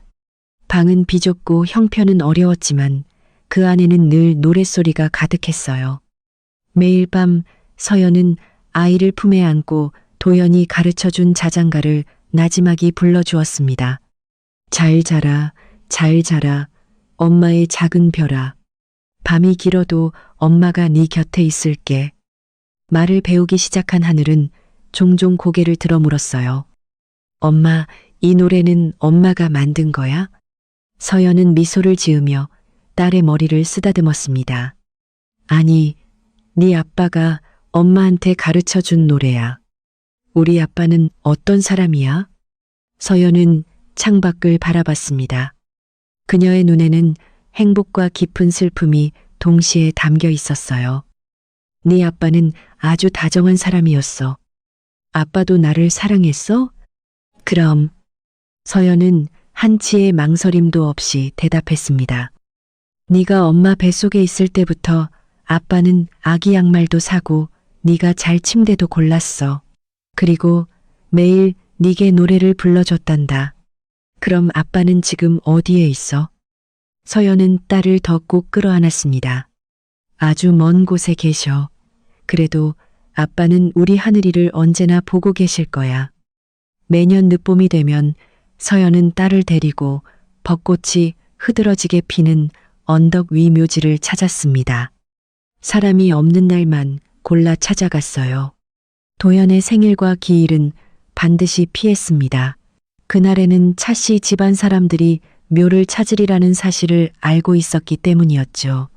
방은 비좁고 형편은 어려웠지만 그 안에는 늘 노랫소리가 가득했어요. 매일 밤 서연은 아이를 품에 안고 도연이 가르쳐준 자장가를 나지막이 불러주었습니다. 잘 자라, 잘 자라, 엄마의 작은 별아. 밤이 길어도 엄마가 네 곁에 있을게. 말을 배우기 시작한 하늘은 종종 고개를 들어 물었어요. 엄마, 이 노래는 엄마가 만든 거야? 서연은 미소를 지으며 딸의 머리를 쓰다듬었습니다. 아니, 네 아빠가 엄마한테 가르쳐 준 노래야. 우리 아빠는 어떤 사람이야? 서연은 창밖을 바라봤습니다. 그녀의 눈에는 행복과 깊은 슬픔이 동시에 담겨 있었어요. 네 아빠는 아주 다정한 사람이었어. 아빠도 나를 사랑했어? 그럼. 서연은 한치의 망설임도 없이 대답했습니다. 네가 엄마 뱃속에 있을 때부터 아빠는 아기 양말도 사고 네가 잘 침대도 골랐어. 그리고 매일 네게 노래를 불러줬단다. 그럼 아빠는 지금 어디에 있어? 서연은 딸을 더 꼭 끌어안았습니다. 아주 먼 곳에 계셔. 그래도 아빠는 우리 하늘이를 언제나 보고 계실 거야. 매년 늦봄이 되면 서연은 딸을 데리고 벚꽃이 흐드러지게 피는 언덕 위 묘지를 찾았습니다. 사람이 없는 날만 골라 찾아갔어요. 도연의 생일과 기일은 반드시 피했습니다. 그날에는 차씨 집안 사람들이 묘를 찾으리라는 사실을 알고 있었기 때문이었죠.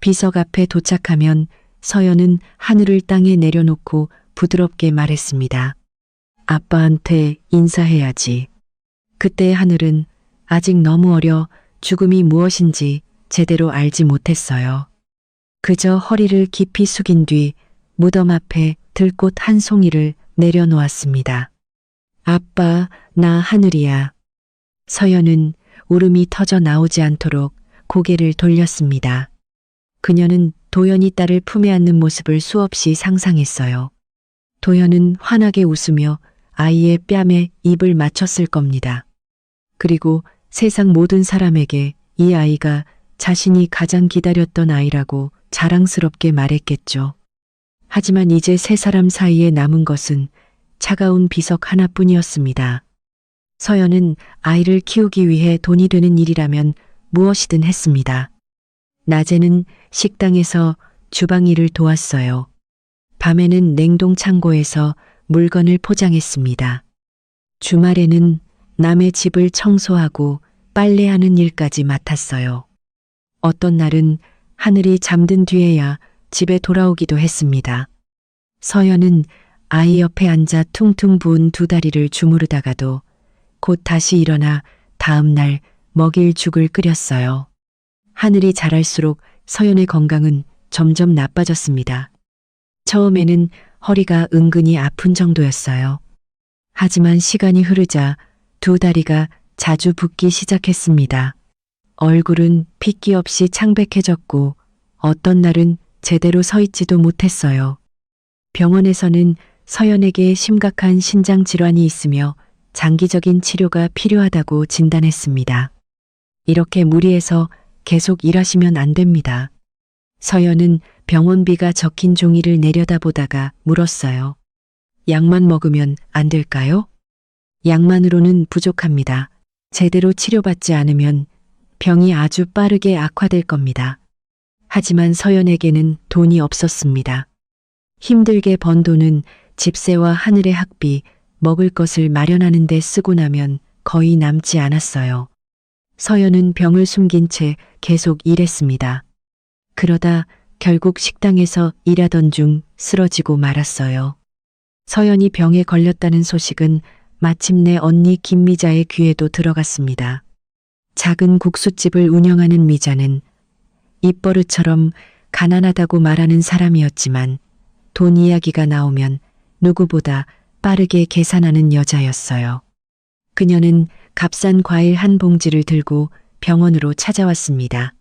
비석 앞에 도착하면 서연은 하늘을 땅에 내려놓고 부드럽게 말했습니다. 아빠한테 인사해야지. 그때 하늘은 아직 너무 어려 죽음이 무엇인지 제대로 알지 못했어요. 그저 허리를 깊이 숙인 뒤 무덤 앞에 들꽃 한 송이를 내려놓았습니다. 아빠, 나 하늘이야. 서연은 울음이 터져 나오지 않도록 고개를 돌렸습니다. 그녀는 도연이 딸을 품에 안는 모습을 수없이 상상했어요. 도연은 환하게 웃으며 아이의 뺨에 입을 맞췄을 겁니다. 그리고 세상 모든 사람에게 이 아이가 자신이 가장 기다렸던 아이라고 자랑스럽게 말했겠죠. 하지만 이제 세 사람 사이에 남은 것은 차가운 비석 하나뿐이었습니다. 서연은 아이를 키우기 위해 돈이 되는 일이라면 무엇이든 했습니다. 낮에는 식당에서 주방 일을 도왔어요. 밤에는 냉동 창고에서 물건을 포장했습니다. 주말에는 남의 집을 청소하고 빨래하는 일까지 맡았어요. 어떤 날은 하늘이 잠든 뒤에야 집에 돌아오기도 했습니다. 서연은 아이 옆에 앉아 퉁퉁 부은 두 다리를 주무르다가도 곧 다시 일어나 다음 날 먹일 죽을 끓였어요. 하늘이 자랄수록 서연의 건강은 점점 나빠졌습니다. 처음에는 허리가 은근히 아픈 정도였어요. 하지만 시간이 흐르자 두 다리가 자주 붓기 시작했습니다. 얼굴은 핏기 없이 창백해졌고 어떤 날은 제대로 서 있지도 못했어요. 병원에서는 서연에게 심각한 신장 질환이 있으며 장기적인 치료가 필요하다고 진단했습니다. 이렇게 무리해서 계속 일하시면 안 됩니다. 서연은 병원비가 적힌 종이를 내려다보다가 물었어요. 약만 먹으면 안 될까요? 약만으로는 부족합니다. 제대로 치료받지 않으면 병이 아주 빠르게 악화될 겁니다. 하지만 서연에게는 돈이 없었습니다. 힘들게 번 돈은 집세와 하늘의 학비, 먹을 것을 마련하는 데 쓰고 나면 거의 남지 않았어요. 서연은 병을 숨긴 채 계속 일했습니다. 그러다 결국 식당에서 일하던 중 쓰러지고 말았어요. 서연이 병에 걸렸다는 소식은 마침내 언니 김미자의 귀에도 들어갔습니다. 작은 국수집을 운영하는 미자는 입버릇처럼 가난하다고 말하는 사람이었지만 돈 이야기가 나오면 누구보다 빠르게 계산하는 여자였어요. 그녀는 값싼 과일 한 봉지를 들고 병원으로 찾아왔습니다.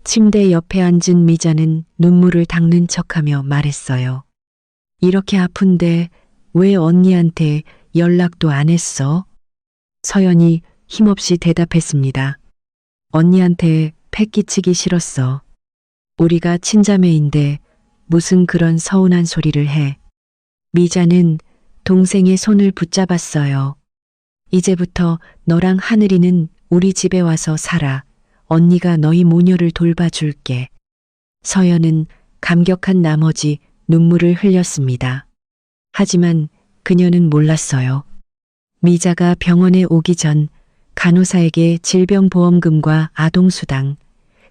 침대 옆에 앉은 미자는 눈물을 닦는 척하며 말했어요. 이렇게 아픈데 왜 언니한테 연락도 안 했어? 서연이 힘없이 대답했습니다. 언니한테 패 끼치기 싫었어. 우리가 친자매인데 무슨 그런 서운한 소리를 해. 미자는 동생의 손을 붙잡았어요. 이제부터 너랑 하늘이는 우리 집에 와서 살아. 언니가 너희 모녀를 돌봐줄게. 서연은 감격한 나머지 눈물을 흘렸습니다. 하지만 그녀는 몰랐어요. 미자가 병원에 오기 전 간호사에게 질병보험금과 아동수당,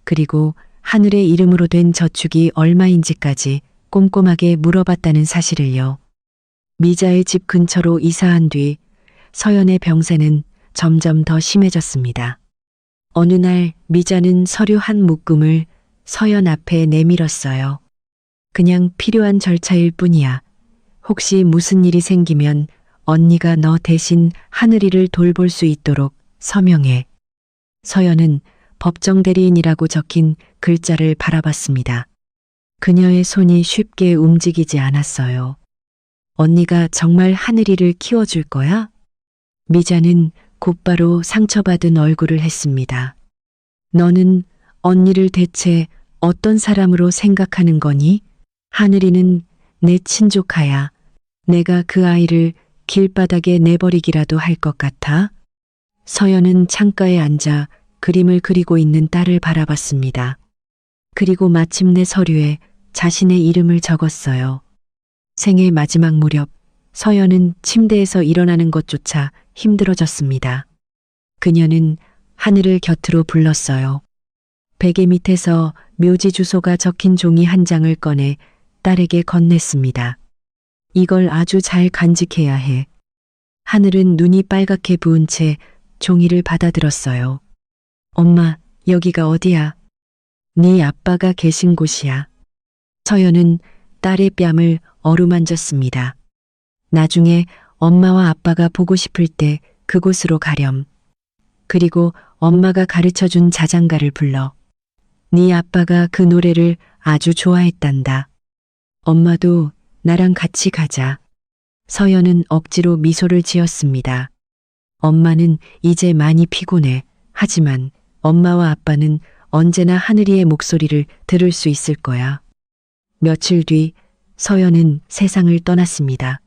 그리고 하늘의 이름으로 된 저축이 얼마인지까지 꼼꼼하게 물어봤다는 사실을요. 미자의 집 근처로 이사한 뒤 서연의 병세는 점점 더 심해졌습니다. 어느 날 미자는 서류 한 묶음을 서연 앞에 내밀었어요. 그냥 필요한 절차일 뿐이야. 혹시 무슨 일이 생기면 언니가 너 대신 하늘이를 돌볼 수 있도록 서명해. 서연은 법정 대리인이라고 적힌 글자를 바라봤습니다. 그녀의 손이 쉽게 움직이지 않았어요. 언니가 정말 하늘이를 키워줄 거야? 미자는 곧바로 상처받은 얼굴을 했습니다. 너는 언니를 대체 어떤 사람으로 생각하는 거니? 하늘이는 내 친조카야. 내가 그 아이를 길바닥에 내버리기라도 할 것 같아? 서연은 창가에 앉아 그림을 그리고 있는 딸을 바라봤습니다. 그리고 마침내 서류에 자신의 이름을 적었어요. 생애 마지막 무렵 서연은 침대에서 일어나는 것조차 힘들어졌습니다. 그녀는 하늘을 곁으로 불렀어요. 베개 밑에서 묘지 주소가 적힌 종이 한 장을 꺼내 딸에게 건넸습니다. 이걸 아주 잘 간직해야 해. 하늘은 눈이 빨갛게 부은 채 종이를 받아들었어요. 엄마, 여기가 어디야? 네 아빠가 계신 곳이야. 서연은 딸의 뺨을 어루만졌습니다. 나중에 엄마와 아빠가 보고 싶을 때 그곳으로 가렴. 그리고 엄마가 가르쳐준 자장가를 불러. 네 아빠가 그 노래를 아주 좋아했단다. 엄마도 나랑 같이 가자. 서연은 억지로 미소를 지었습니다. 엄마는 이제 많이 피곤해. 하지만 엄마와 아빠는 언제나 하늘이의 목소리를 들을 수 있을 거야. 며칠 뒤 서연은 세상을 떠났습니다.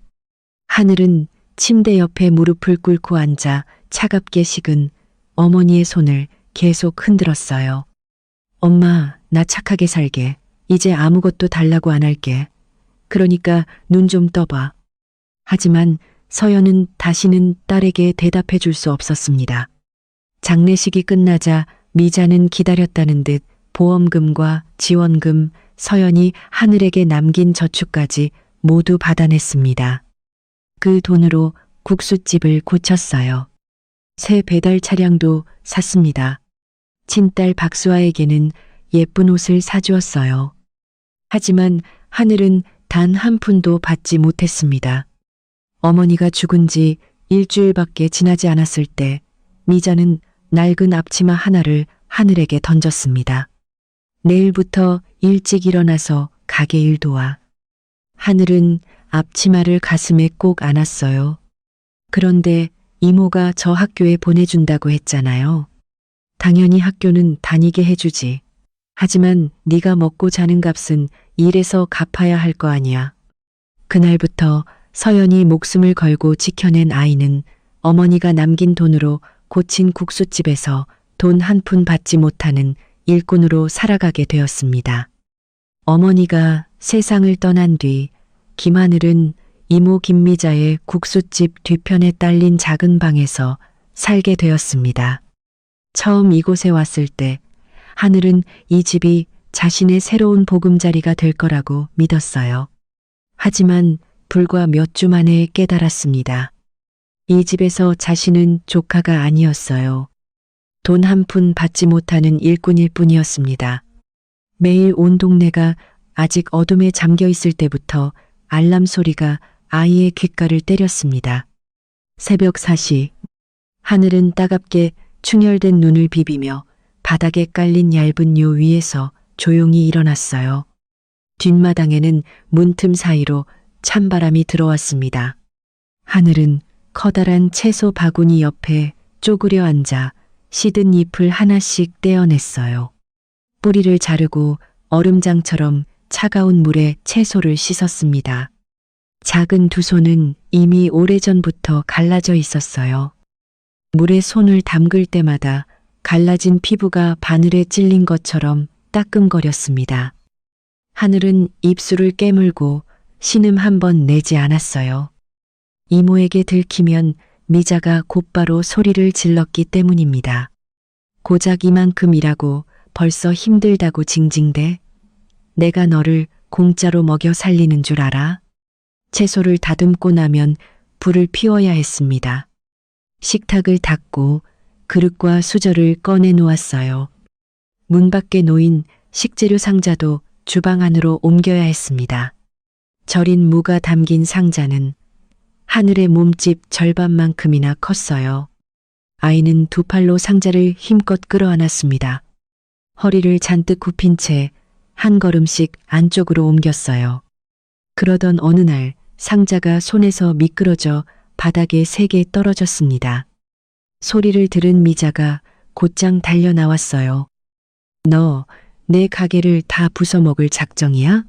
하늘은 침대 옆에 무릎을 꿇고 앉아 차갑게 식은 어머니의 손을 계속 흔들었어요. 엄마, 나 착하게 살게. 이제 아무것도 달라고 안 할게. 그러니까 눈 좀 떠봐. 하지만 서연은 다시는 딸에게 대답해 줄 수 없었습니다. 장례식이 끝나자 미자는 기다렸다는 듯 보험금과 지원금, 서연이 하늘에게 남긴 저축까지 모두 받아냈습니다. 그 돈으로 국수집을 고쳤어요. 새 배달 차량도 샀습니다. 친딸 박수아에게는 예쁜 옷을 사주었어요. 하지만 하늘은 단 한 푼도 받지 못했습니다. 어머니가 죽은 지 일주일밖에 지나지 않았을 때 미자는 낡은 앞치마 하나를 하늘에게 던졌습니다. 내일부터 일찍 일어나서 가게 일 도와. 하늘은 앞치마를 가슴에 꼭 안았어요. 그런데 이모가 저 학교에 보내준다고 했잖아요. 당연히 학교는 다니게 해주지. 하지만 네가 먹고 자는 값은 일해서 갚아야 할 거 아니야. 그날부터 서연이 목숨을 걸고 지켜낸 아이는 어머니가 남긴 돈으로 고친 국수집에서 돈 한 푼 받지 못하는 일꾼으로 살아가게 되었습니다. 어머니가 세상을 떠난 뒤 김하늘은 이모 김미자의 국수집 뒤편에 딸린 작은 방에서 살게 되었습니다. 처음 이곳에 왔을 때 하늘은 이 집이 자신의 새로운 보금자리가 될 거라고 믿었어요. 하지만 불과 몇 주 만에 깨달았습니다. 이 집에서 자신은 조카가 아니었어요. 돈 한 푼 받지 못하는 일꾼일 뿐이었습니다. 매일 온 동네가 아직 어둠에 잠겨 있을 때부터 알람 소리가 아이의 귓가를 때렸습니다. 새벽 4시, 하늘은 따갑게 충혈된 눈을 비비며 바닥에 깔린 얇은 요 위에서 조용히 일어났어요. 뒷마당에는 문틈 사이로 찬바람이 들어왔습니다. 하늘은 커다란 채소 바구니 옆에 쪼그려 앉아 시든 잎을 하나씩 떼어냈어요. 뿌리를 자르고 얼음장처럼 차가운 물에 채소를 씻었습니다. 작은 두 손은 이미 오래전부터 갈라져 있었어요. 물에 손을 담글 때마다 갈라진 피부가 바늘에 찔린 것처럼 따끔거렸습니다. 하늘은 입술을 깨물고 신음 한 번 내지 않았어요. 이모에게 들키면 미자가 곧바로 소리를 질렀기 때문입니다. 고작 이만큼이라고 벌써 힘들다고 징징대? 내가 너를 공짜로 먹여 살리는 줄 알아? 채소를 다듬고 나면 불을 피워야 했습니다. 식탁을 닦고 그릇과 수저를 꺼내 놓았어요. 문 밖에 놓인 식재료 상자도 주방 안으로 옮겨야 했습니다. 절인 무가 담긴 상자는 하늘의 몸집 절반만큼이나 컸어요. 아이는 두 팔로 상자를 힘껏 끌어안았습니다. 허리를 잔뜩 굽힌 채 한 걸음씩 안쪽으로 옮겼어요. 그러던 어느 날 상자가 손에서 미끄러져 바닥에 세게 떨어졌습니다. 소리를 들은 미자가 곧장 달려 나왔어요. 너 내 가게를 다 부숴먹을 작정이야?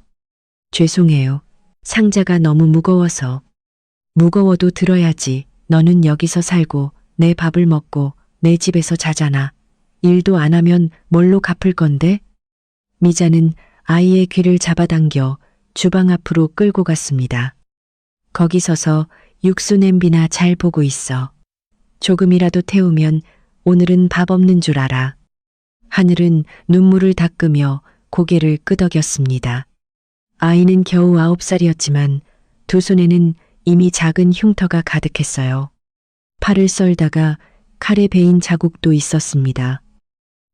죄송해요. 상자가 너무 무거워서. 무거워도 들어야지. 너는 여기서 살고 내 밥을 먹고 내 집에서 자잖아. 일도 안 하면 뭘로 갚을 건데? 미자는 아이의 귀를 잡아당겨 주방 앞으로 끌고 갔습니다. 거기 서서 육수 냄비나 잘 보고 있어. 조금이라도 태우면 오늘은 밥 없는 줄 알아. 하늘은 눈물을 닦으며 고개를 끄덕였습니다. 아이는 겨우 9살이었지만 두 손에는 이미 작은 흉터가 가득했어요. 팔을 썰다가 칼에 베인 자국도 있었습니다.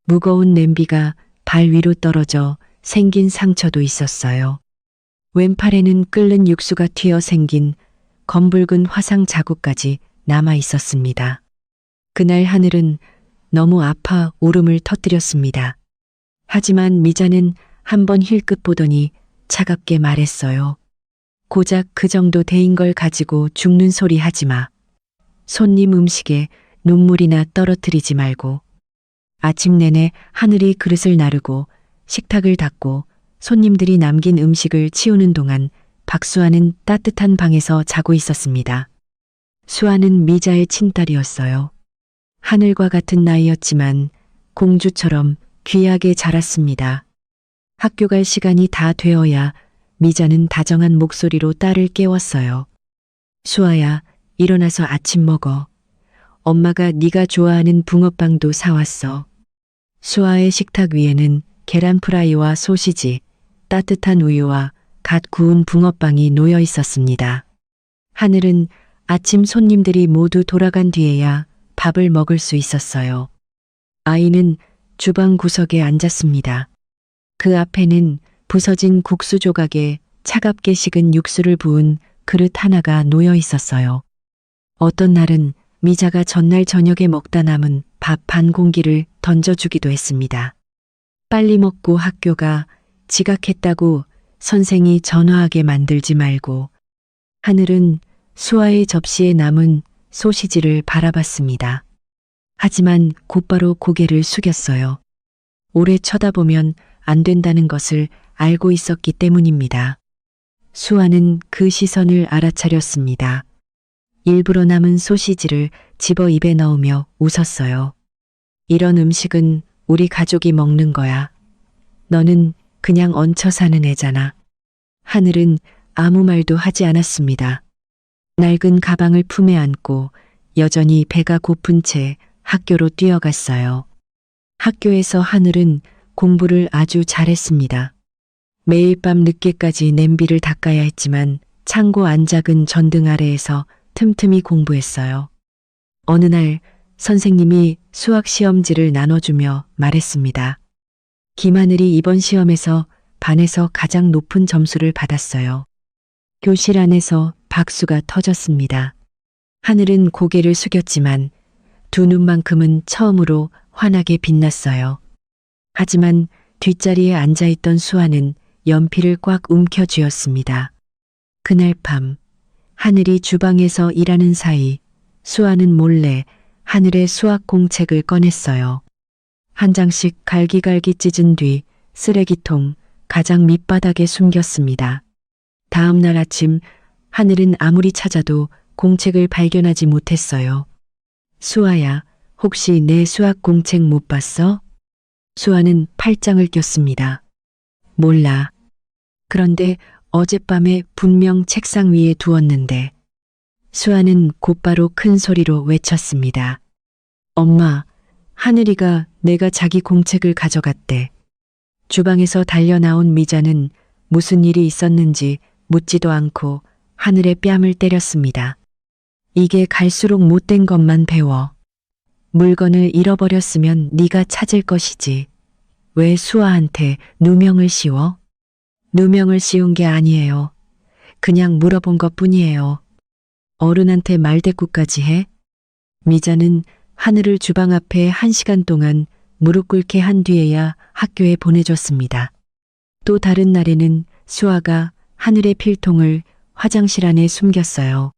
무거운 냄비가 발 위로 떨어져 생긴 상처도 있었어요. 왼팔에는 끓는 육수가 튀어 생긴 검붉은 화상 자국까지 남아 있었습니다. 그날 하늘은 너무 아파 울음을 터뜨렸습니다. 하지만 미자는 한번 힐끗 보더니 차갑게 말했어요. 고작 그 정도 대인 걸 가지고 죽는 소리 하지 마. 손님 음식에 눈물이나 떨어뜨리지 말고. 아침 내내 하늘이 그릇을 나르고 식탁을 닦고 손님들이 남긴 음식을 치우는 동안 박수아는 따뜻한 방에서 자고 있었습니다. 수아는 미자의 친딸이었어요. 하늘과 같은 나이였지만 공주처럼 귀하게 자랐습니다. 학교 갈 시간이 다 되어야 미자는 다정한 목소리로 딸을 깨웠어요. 수아야, 일어나서 아침 먹어. 엄마가 네가 좋아하는 붕어빵도 사왔어. 수아의 식탁 위에는 계란 프라이와 소시지, 따뜻한 우유와 갓 구운 붕어빵이 놓여 있었습니다. 하늘은 아침 손님들이 모두 돌아간 뒤에야 밥을 먹을 수 있었어요. 아이는 주방 구석에 앉았습니다. 그 앞에는 부서진 국수 조각에 차갑게 식은 육수를 부은 그릇 하나가 놓여 있었어요. 어떤 날은 미자가 전날 저녁에 먹다 남은 밥 반 공기를 던져주기도 했습니다. 빨리 먹고 학교가 지각했다고 선생이 전화하게 만들지 말고. 하늘은 수아의 접시에 남은 소시지를 바라봤습니다. 하지만 곧바로 고개를 숙였어요. 오래 쳐다보면 안 된다는 것을 알고 있었기 때문입니다. 수아는 그 시선을 알아차렸습니다. 일부러 남은 소시지를 집어 입에 넣으며 웃었어요. 이런 음식은 우리 가족이 먹는 거야. 너는 그냥 얹혀 사는 애잖아. 하늘은 아무 말도 하지 않았습니다. 낡은 가방을 품에 안고 여전히 배가 고픈 채 학교로 뛰어갔어요. 학교에서 하늘은 공부를 아주 잘했습니다. 매일 밤 늦게까지 냄비를 닦아야 했지만 창고 안작은 전등 아래에서 틈틈이 공부했어요. 어느 날 선생님이 수학 시험지를 나눠주며 말했습니다. 김하늘이 이번 시험에서 반에서 가장 높은 점수를 받았어요. 교실 안에서 박수가 터졌습니다. 하늘은 고개를 숙였지만 두 눈만큼은 처음으로 환하게 빛났어요. 하지만 뒷자리에 앉아있던 수아는 연필을 꽉 움켜쥐었습니다. 그날 밤 하늘이 주방에서 일하는 사이 수아는 몰래 하늘의 수학 공책을 꺼냈어요. 한 장씩 갈기갈기 찢은 뒤 쓰레기통 가장 밑바닥에 숨겼습니다. 다음 날 아침 하늘은 아무리 찾아도 공책을 발견하지 못했어요. 수아야, 혹시 내 수학 공책 못 봤어? 수아는 팔짱을 꼈습니다. 몰라. 그런데 어젯밤에 분명 책상 위에 두었는데. 수아는 곧바로 큰 소리로 외쳤습니다. 엄마, 하늘이가 내가 자기 공책을 가져갔대. 주방에서 달려나온 미자는 무슨 일이 있었는지 묻지도 않고 하늘의 뺨을 때렸습니다. 이게 갈수록 못된 것만 배워. 물건을 잃어버렸으면 네가 찾을 것이지. 왜 수아한테 누명을 씌워? 누명을 씌운 게 아니에요. 그냥 물어본 것뿐이에요. 어른한테 말대꾸까지 해? 미자는 하늘을 주방 앞에 1시간 동안 무릎 꿇게 한 뒤에야 학교에 보내줬습니다. 또 다른 날에는 수아가 하늘의 필통을 화장실 안에 숨겼어요.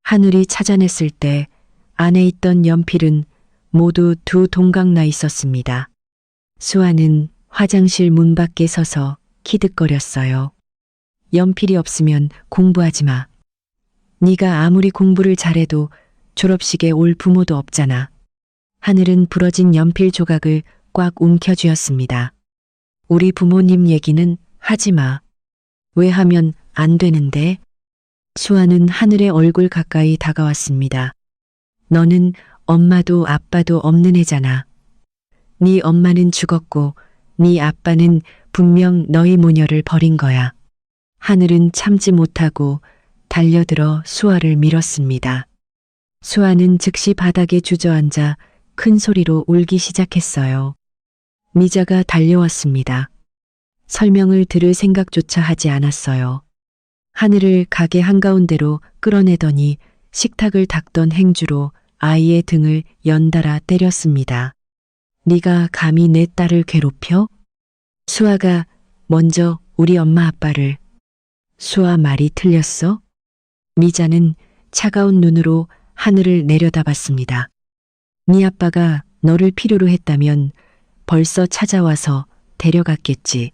하늘이 찾아냈을 때 안에 있던 연필은 모두 두 동강 나 있었습니다. 수아는 화장실 문 밖에 서서 키득거렸어요. 연필이 없으면 공부하지 마. 네가 아무리 공부를 잘해도 졸업식에 올 부모도 없잖아. 하늘은 부러진 연필 조각을 꽉 움켜쥐었습니다. 우리 부모님 얘기는 하지 마. 왜 하면 안 되는데? 수아는 하늘의 얼굴 가까이 다가왔습니다. 너는 엄마도 아빠도 없는 애잖아. 네 엄마는 죽었고 네 아빠는 분명 너희 모녀를 버린 거야. 하늘은 참지 못하고 달려들어 수아를 밀었습니다. 수아는 즉시 바닥에 주저앉아 큰 소리로 울기 시작했어요. 미자가 달려왔습니다. 설명을 들을 생각조차 하지 않았어요. 하늘을 가게 한가운데로 끌어내더니 식탁을 닦던 행주로 아이의 등을 연달아 때렸습니다. 네가 감히 내 딸을 괴롭혀? 수아가 먼저 우리 엄마 아빠를. 수아 말이 틀렸어? 미자는 차가운 눈으로 하늘을 내려다봤습니다. 네 아빠가 너를 필요로 했다면 벌써 찾아와서 데려갔겠지.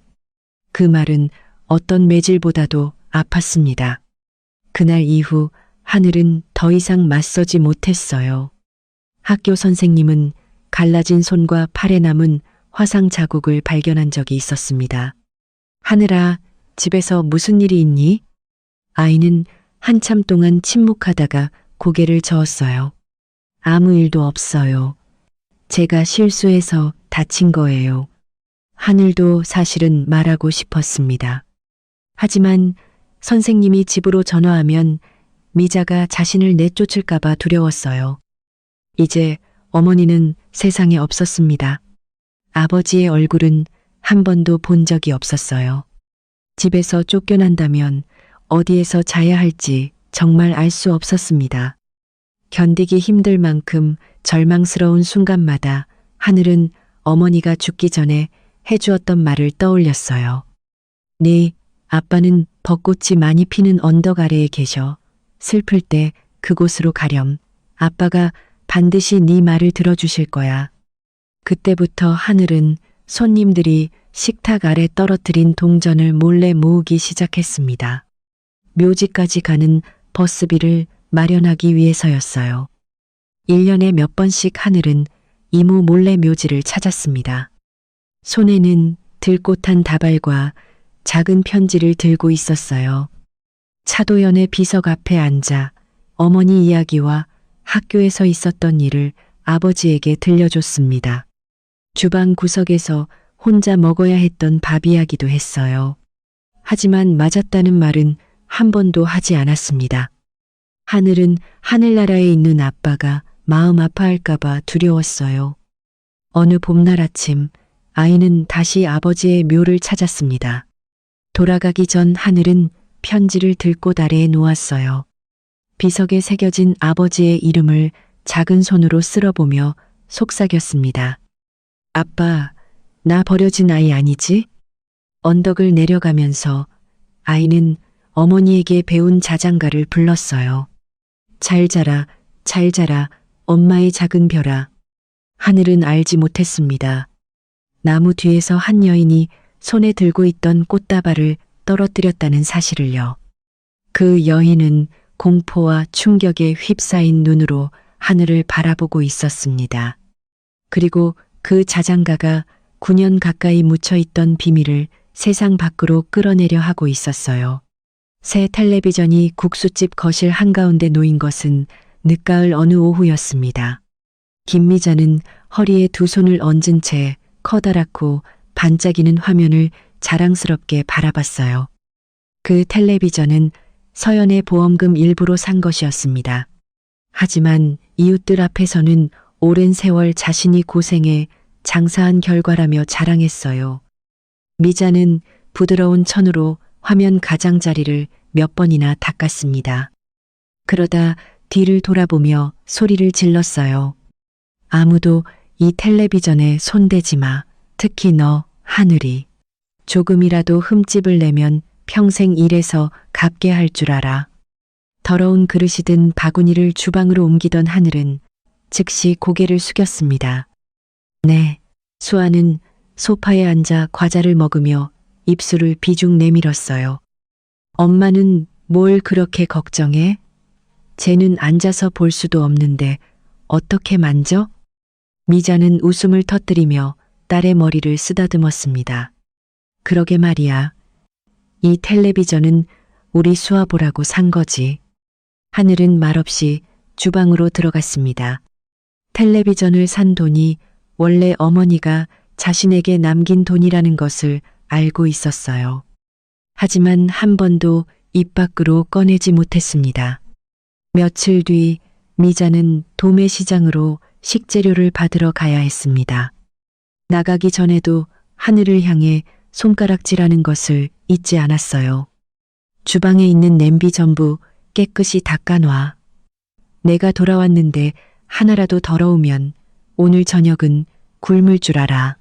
그 말은 어떤 매질보다도 아팠습니다. 그날 이후 하늘은 더 이상 맞서지 못했어요. 학교 선생님은 갈라진 손과 팔에 남은 화상 자국을 발견한 적이 있었습니다. 하늘아, 집에서 무슨 일이 있니? 아이는 한참 동안 침묵하다가 고개를 저었어요. 아무 일도 없어요. 제가 실수해서 다친 거예요. 하늘도 사실은 말하고 싶었습니다. 하지만 선생님이 집으로 전화하면 미자가 자신을 내쫓을까봐 두려웠어요. 이제 어머니는 세상에 없었습니다. 아버지의 얼굴은 한 번도 본 적이 없었어요. 집에서 쫓겨난다면 어디에서 자야 할지 정말 알 수 없었습니다. 견디기 힘들 만큼 절망스러운 순간마다 하늘은 어머니가 죽기 전에 해주었던 말을 떠올렸어요. 네, 아빠는 벚꽃이 많이 피는 언덕 아래에 계셔. 슬플 때 그곳으로 가렴. 아빠가 반드시 네 말을 들어주실 거야. 그때부터 하늘은 손님들이 식탁 아래 떨어뜨린 동전을 몰래 모으기 시작했습니다. 묘지까지 가는 버스비를 마련하기 위해서였어요. 1년에 몇 번씩 하늘은 이모 몰래 묘지를 찾았습니다. 손에는 들꽃한 다발과 작은 편지를 들고 있었어요. 차도연의 비석 앞에 앉아 어머니 이야기와 학교에서 있었던 일을 아버지에게 들려줬습니다. 주방 구석에서 혼자 먹어야 했던 밥 이야기도 했어요. 하지만 맞았다는 말은 한 번도 하지 않았습니다. 하늘은 하늘나라에 있는 아빠가 마음 아파할까봐 두려웠어요. 어느 봄날 아침, 아이는 다시 아버지의 묘를 찾았습니다. 돌아가기 전 하늘은 편지를 들꽃 아래에 놓았어요. 비석에 새겨진 아버지의 이름을 작은 손으로 쓸어보며 속삭였습니다. 아빠, 나 버려진 아이 아니지? 언덕을 내려가면서 아이는 어머니에게 배운 자장가를 불렀어요. 잘 자라, 잘 자라, 엄마의 작은 별아. 하늘은 알지 못했습니다. 나무 뒤에서 한 여인이 손에 들고 있던 꽃다발을 떨어뜨렸다는 사실을요. 그 여인은 공포와 충격에 휩싸인 눈으로 하늘을 바라보고 있었습니다. 그리고 그 자장가가 9년 가까이 묻혀있던 비밀을 세상 밖으로 끌어내려 하고 있었어요. 새 텔레비전이 국수집 거실 한가운데 놓인 것은 늦가을 어느 오후였습니다. 김미자는 허리에 두 손을 얹은 채 커다랗고 반짝이는 화면을 자랑스럽게 바라봤어요. 그 텔레비전은 서연의 보험금 일부로 산 것이었습니다. 하지만 이웃들 앞에서는 오랜 세월 자신이 고생해 장사한 결과라며 자랑했어요. 미자는 부드러운 천으로 화면 가장자리를 몇 번이나 닦았습니다. 그러다 뒤를 돌아보며 소리를 질렀어요. 아무도 이 텔레비전에 손대지 마. 특히 너, 하늘이. 조금이라도 흠집을 내면 평생 일해서 갚게 할 줄 알아. 더러운 그릇이 든 바구니를 주방으로 옮기던 하늘은 즉시 고개를 숙였습니다. 네, 수아는 소파에 앉아 과자를 먹으며 입술을 비중 내밀었어요. 엄마는 뭘 그렇게 걱정해? 쟤는 앉아서 볼 수도 없는데 어떻게 만져? 미자는 웃음을 터뜨리며 딸의 머리를 쓰다듬었습니다. 그러게 말이야. 이 텔레비전은 우리 수아 보라고 산 거지. 하늘은 말없이 주방으로 들어갔습니다. 텔레비전을 산 돈이 원래 어머니가 자신에게 남긴 돈이라는 것을 알고 있었어요. 하지만 한 번도 입 밖으로 꺼내지 못했습니다. 며칠 뒤 미자는 도매시장으로 식재료를 받으러 가야 했습니다. 나가기 전에도 하늘을 향해 손가락질하는 것을 잊지 않았어요. 주방에 있는 냄비 전부 깨끗이 닦아놔. 내가 돌아왔는데 하나라도 더러우면 오늘 저녁은 굶을 줄 알아.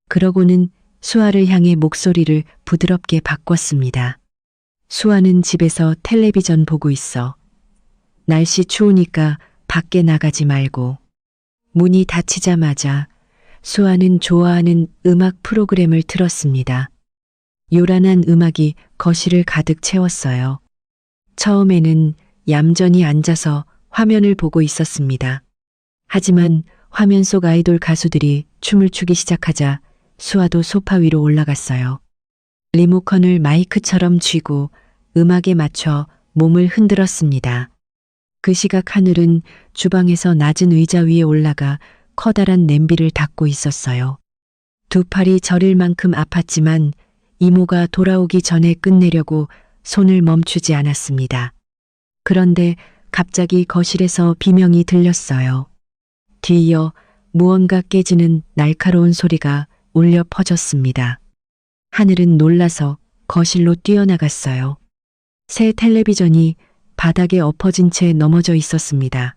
그러고는 수아를 향해 목소리를 부드럽게 바꿨습니다. 수아는 집에서 텔레비전 보고 있어. 날씨 추우니까 밖에 나가지 말고. 문이 닫히자마자 수아는 좋아하는 음악 프로그램을 틀었습니다. 요란한 음악이 거실을 가득 채웠어요. 처음에는 얌전히 앉아서 화면을 보고 있었습니다. 하지만 화면 속 아이돌 가수들이 춤을 추기 시작하자 수아도 소파 위로 올라갔어요. 리모컨을 마이크처럼 쥐고 음악에 맞춰 몸을 흔들었습니다. 그 시각 하늘은 주방에서 낮은 의자 위에 올라가 커다란 냄비를 닦고 있었어요. 두 팔이 저릴 만큼 아팠지만 이모가 돌아오기 전에 끝내려고 손을 멈추지 않았습니다. 그런데 갑자기 거실에서 비명이 들렸어요. 뒤이어 무언가 깨지는 날카로운 소리가 울려 퍼졌습니다. 하늘은 놀라서 거실로 뛰어나갔어요. 새 텔레비전이 바닥에 엎어진 채 넘어져 있었습니다.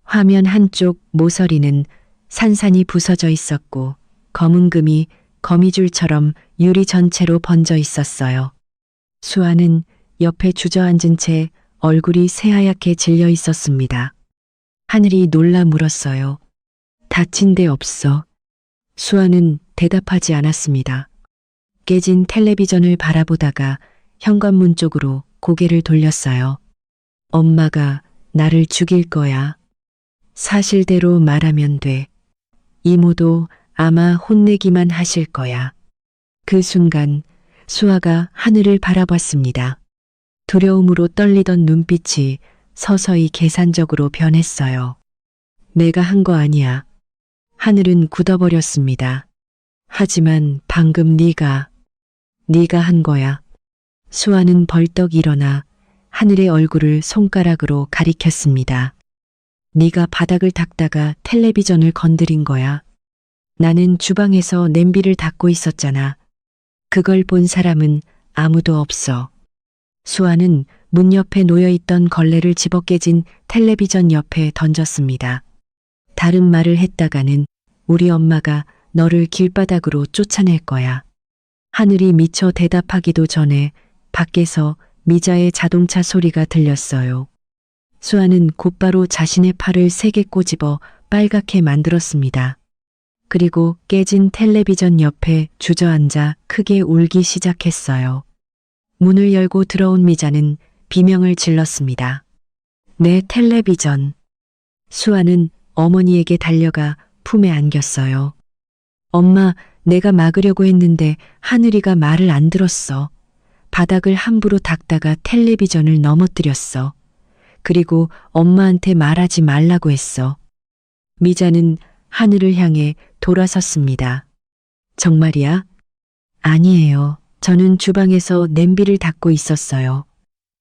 화면 한쪽 모서리는 산산이 부서져 있었고 검은 금이 거미줄처럼 유리 전체로 번져 있었어요. 수아는 옆에 주저앉은 채 얼굴이 새하얗게 질려 있었습니다. 하늘이 놀라 물었어요. 다친 데 없어. 수아는 대답하지 않았습니다. 깨진 텔레비전을 바라보다가 현관문 쪽으로 고개를 돌렸어요. 엄마가 나를 죽일 거야. 사실대로 말하면 돼. 이모도 아마 혼내기만 하실 거야. 그 순간 수아가 하늘을 바라봤습니다. 두려움으로 떨리던 눈빛이 서서히 계산적으로 변했어요. 내가 한 거 아니야. 하늘은 굳어버렸습니다. 하지만 방금 네가 한 거야. 수아는 벌떡 일어나 하늘의 얼굴을 손가락으로 가리켰습니다. 네가 바닥을 닦다가 텔레비전을 건드린 거야. 나는 주방에서 냄비를 닦고 있었잖아. 그걸 본 사람은 아무도 없어. 수아는 문 옆에 놓여있던 걸레를 집어 깨진 텔레비전 옆에 던졌습니다. 다른 말을 했다가는 우리 엄마가 너를 길바닥으로 쫓아낼 거야. 하늘이 미처 대답하기도 전에 밖에서 미자의 자동차 소리가 들렸어요. 수아는 곧바로 자신의 팔을 세게 꼬집어 빨갛게 만들었습니다. 그리고 깨진 텔레비전 옆에 주저앉아 크게 울기 시작했어요. 문을 열고 들어온 미자는 비명을 질렀습니다. 내 텔레비전. 수아는 어머니에게 달려가 품에 안겼어요. 엄마, 내가 막으려고 했는데 하늘이가 말을 안 들었어. 바닥을 함부로 닦다가 텔레비전을 넘어뜨렸어. 그리고 엄마한테 말하지 말라고 했어. 미자는 하늘을 향해 돌아섰습니다. 정말이야? 아니에요. 저는 주방에서 냄비를 닦고 있었어요.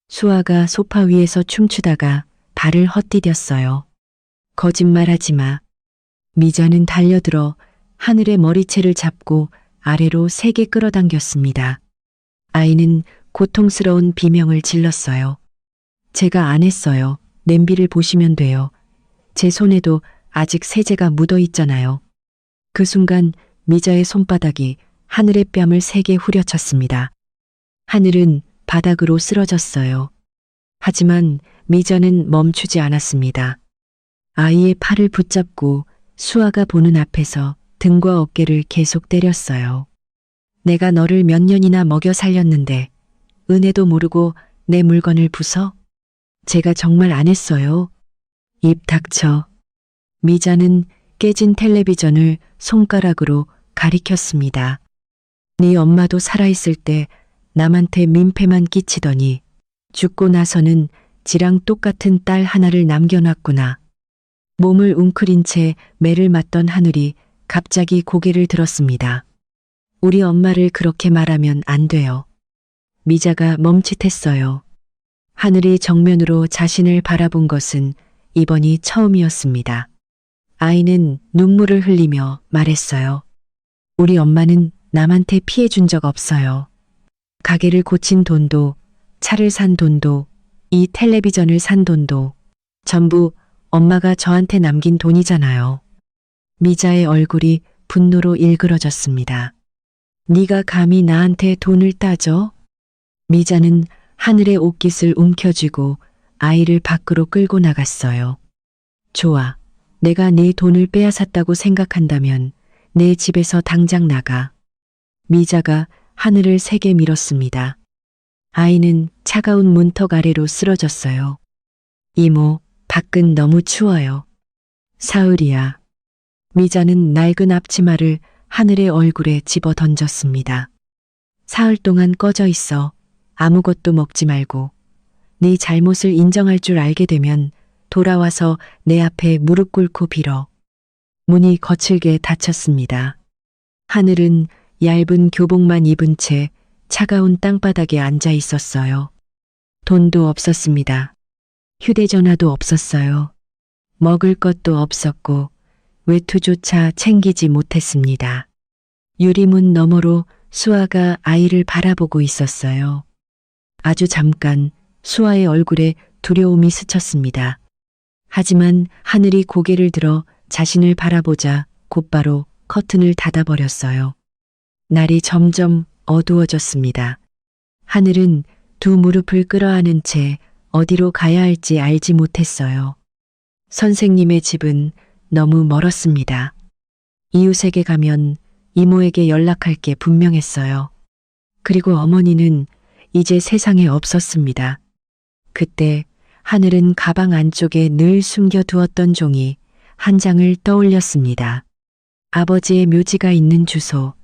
수아가 소파 위에서 춤추다가 발을 헛디뎠어요. 거짓말하지 마. 미자는 달려들어 하늘의 머리채를 잡고 아래로 세게 끌어당겼습니다. 아이는 고통스러운 비명을 질렀어요. 제가 안 했어요. 냄비를 보시면 돼요. 제 손에도 아직 세제가 묻어 있잖아요. 그 순간 미자의 손바닥이 하늘의 뺨을 세게 후려쳤습니다. 하늘은 바닥으로 쓰러졌어요. 하지만 미자는 멈추지 않았습니다. 아이의 팔을 붙잡고 수아가 보는 앞에서 등과 어깨를 계속 때렸어요. 내가 너를 몇 년이나 먹여 살렸는데 은혜도 모르고 내 물건을 부숴? 제가 정말 안 했어요. 입 닥쳐. 미자는 깨진 텔레비전을 손가락으로 가리켰습니다. 네 엄마도 살아있을 때 남한테 민폐만 끼치더니 죽고 나서는 지랑 똑같은 딸 하나를 남겨놨구나. 몸을 웅크린 채 매를 맞던 하늘이 갑자기 고개를 들었습니다. 우리 엄마를 그렇게 말하면 안 돼요. 미자가 멈칫했어요. 하늘이 정면으로 자신을 바라본 것은 이번이 처음이었습니다. 아이는 눈물을 흘리며 말했어요. 우리 엄마는 남한테 피해 준 적 없어요. 가게를 고친 돈도, 차를 산 돈도, 이 텔레비전을 산 돈도 전부 엄마가 저한테 남긴 돈이잖아요. 미자의 얼굴이 분노로 일그러졌습니다. 네가 감히 나한테 돈을 따져? 미자는 하늘의 옷깃을 움켜쥐고 아이를 밖으로 끌고 나갔어요. 좋아. 내가 네 돈을 빼앗았다고 생각한다면 내 집에서 당장 나가. 미자가 하늘을 세게 밀었습니다. 아이는 차가운 문턱 아래로 쓰러졌어요. 이모, 밖은 너무 추워요. 사흘이야. 미자는 낡은 앞치마를 하늘의 얼굴에 집어 던졌습니다. 사흘 동안 꺼져 있어. 아무것도 먹지 말고. 네 잘못을 인정할 줄 알게 되면 돌아와서 내 앞에 무릎 꿇고 빌어. 문이 거칠게 닫혔습니다. 하늘은 얇은 교복만 입은 채 차가운 땅바닥에 앉아 있었어요. 돈도 없었습니다. 휴대전화도 없었어요. 먹을 것도 없었고 외투조차 챙기지 못했습니다. 유리문 너머로 수아가 아이를 바라보고 있었어요. 아주 잠깐 수아의 얼굴에 두려움이 스쳤습니다. 하지만 하늘이 고개를 들어 자신을 바라보자 곧바로 커튼을 닫아버렸어요. 날이 점점 어두워졌습니다. 하늘은 두 무릎을 끌어안은 채 어디로 가야 할지 알지 못했어요. 선생님의 집은 너무 멀었습니다. 이웃에게 가면 이모에게 연락할 게 분명했어요. 그리고 어머니는 이제 세상에 없었습니다. 그때 하늘은 가방 안쪽에 늘 숨겨두었던 종이 한 장을 떠올렸습니다. 아버지의 묘지가 있는 주소.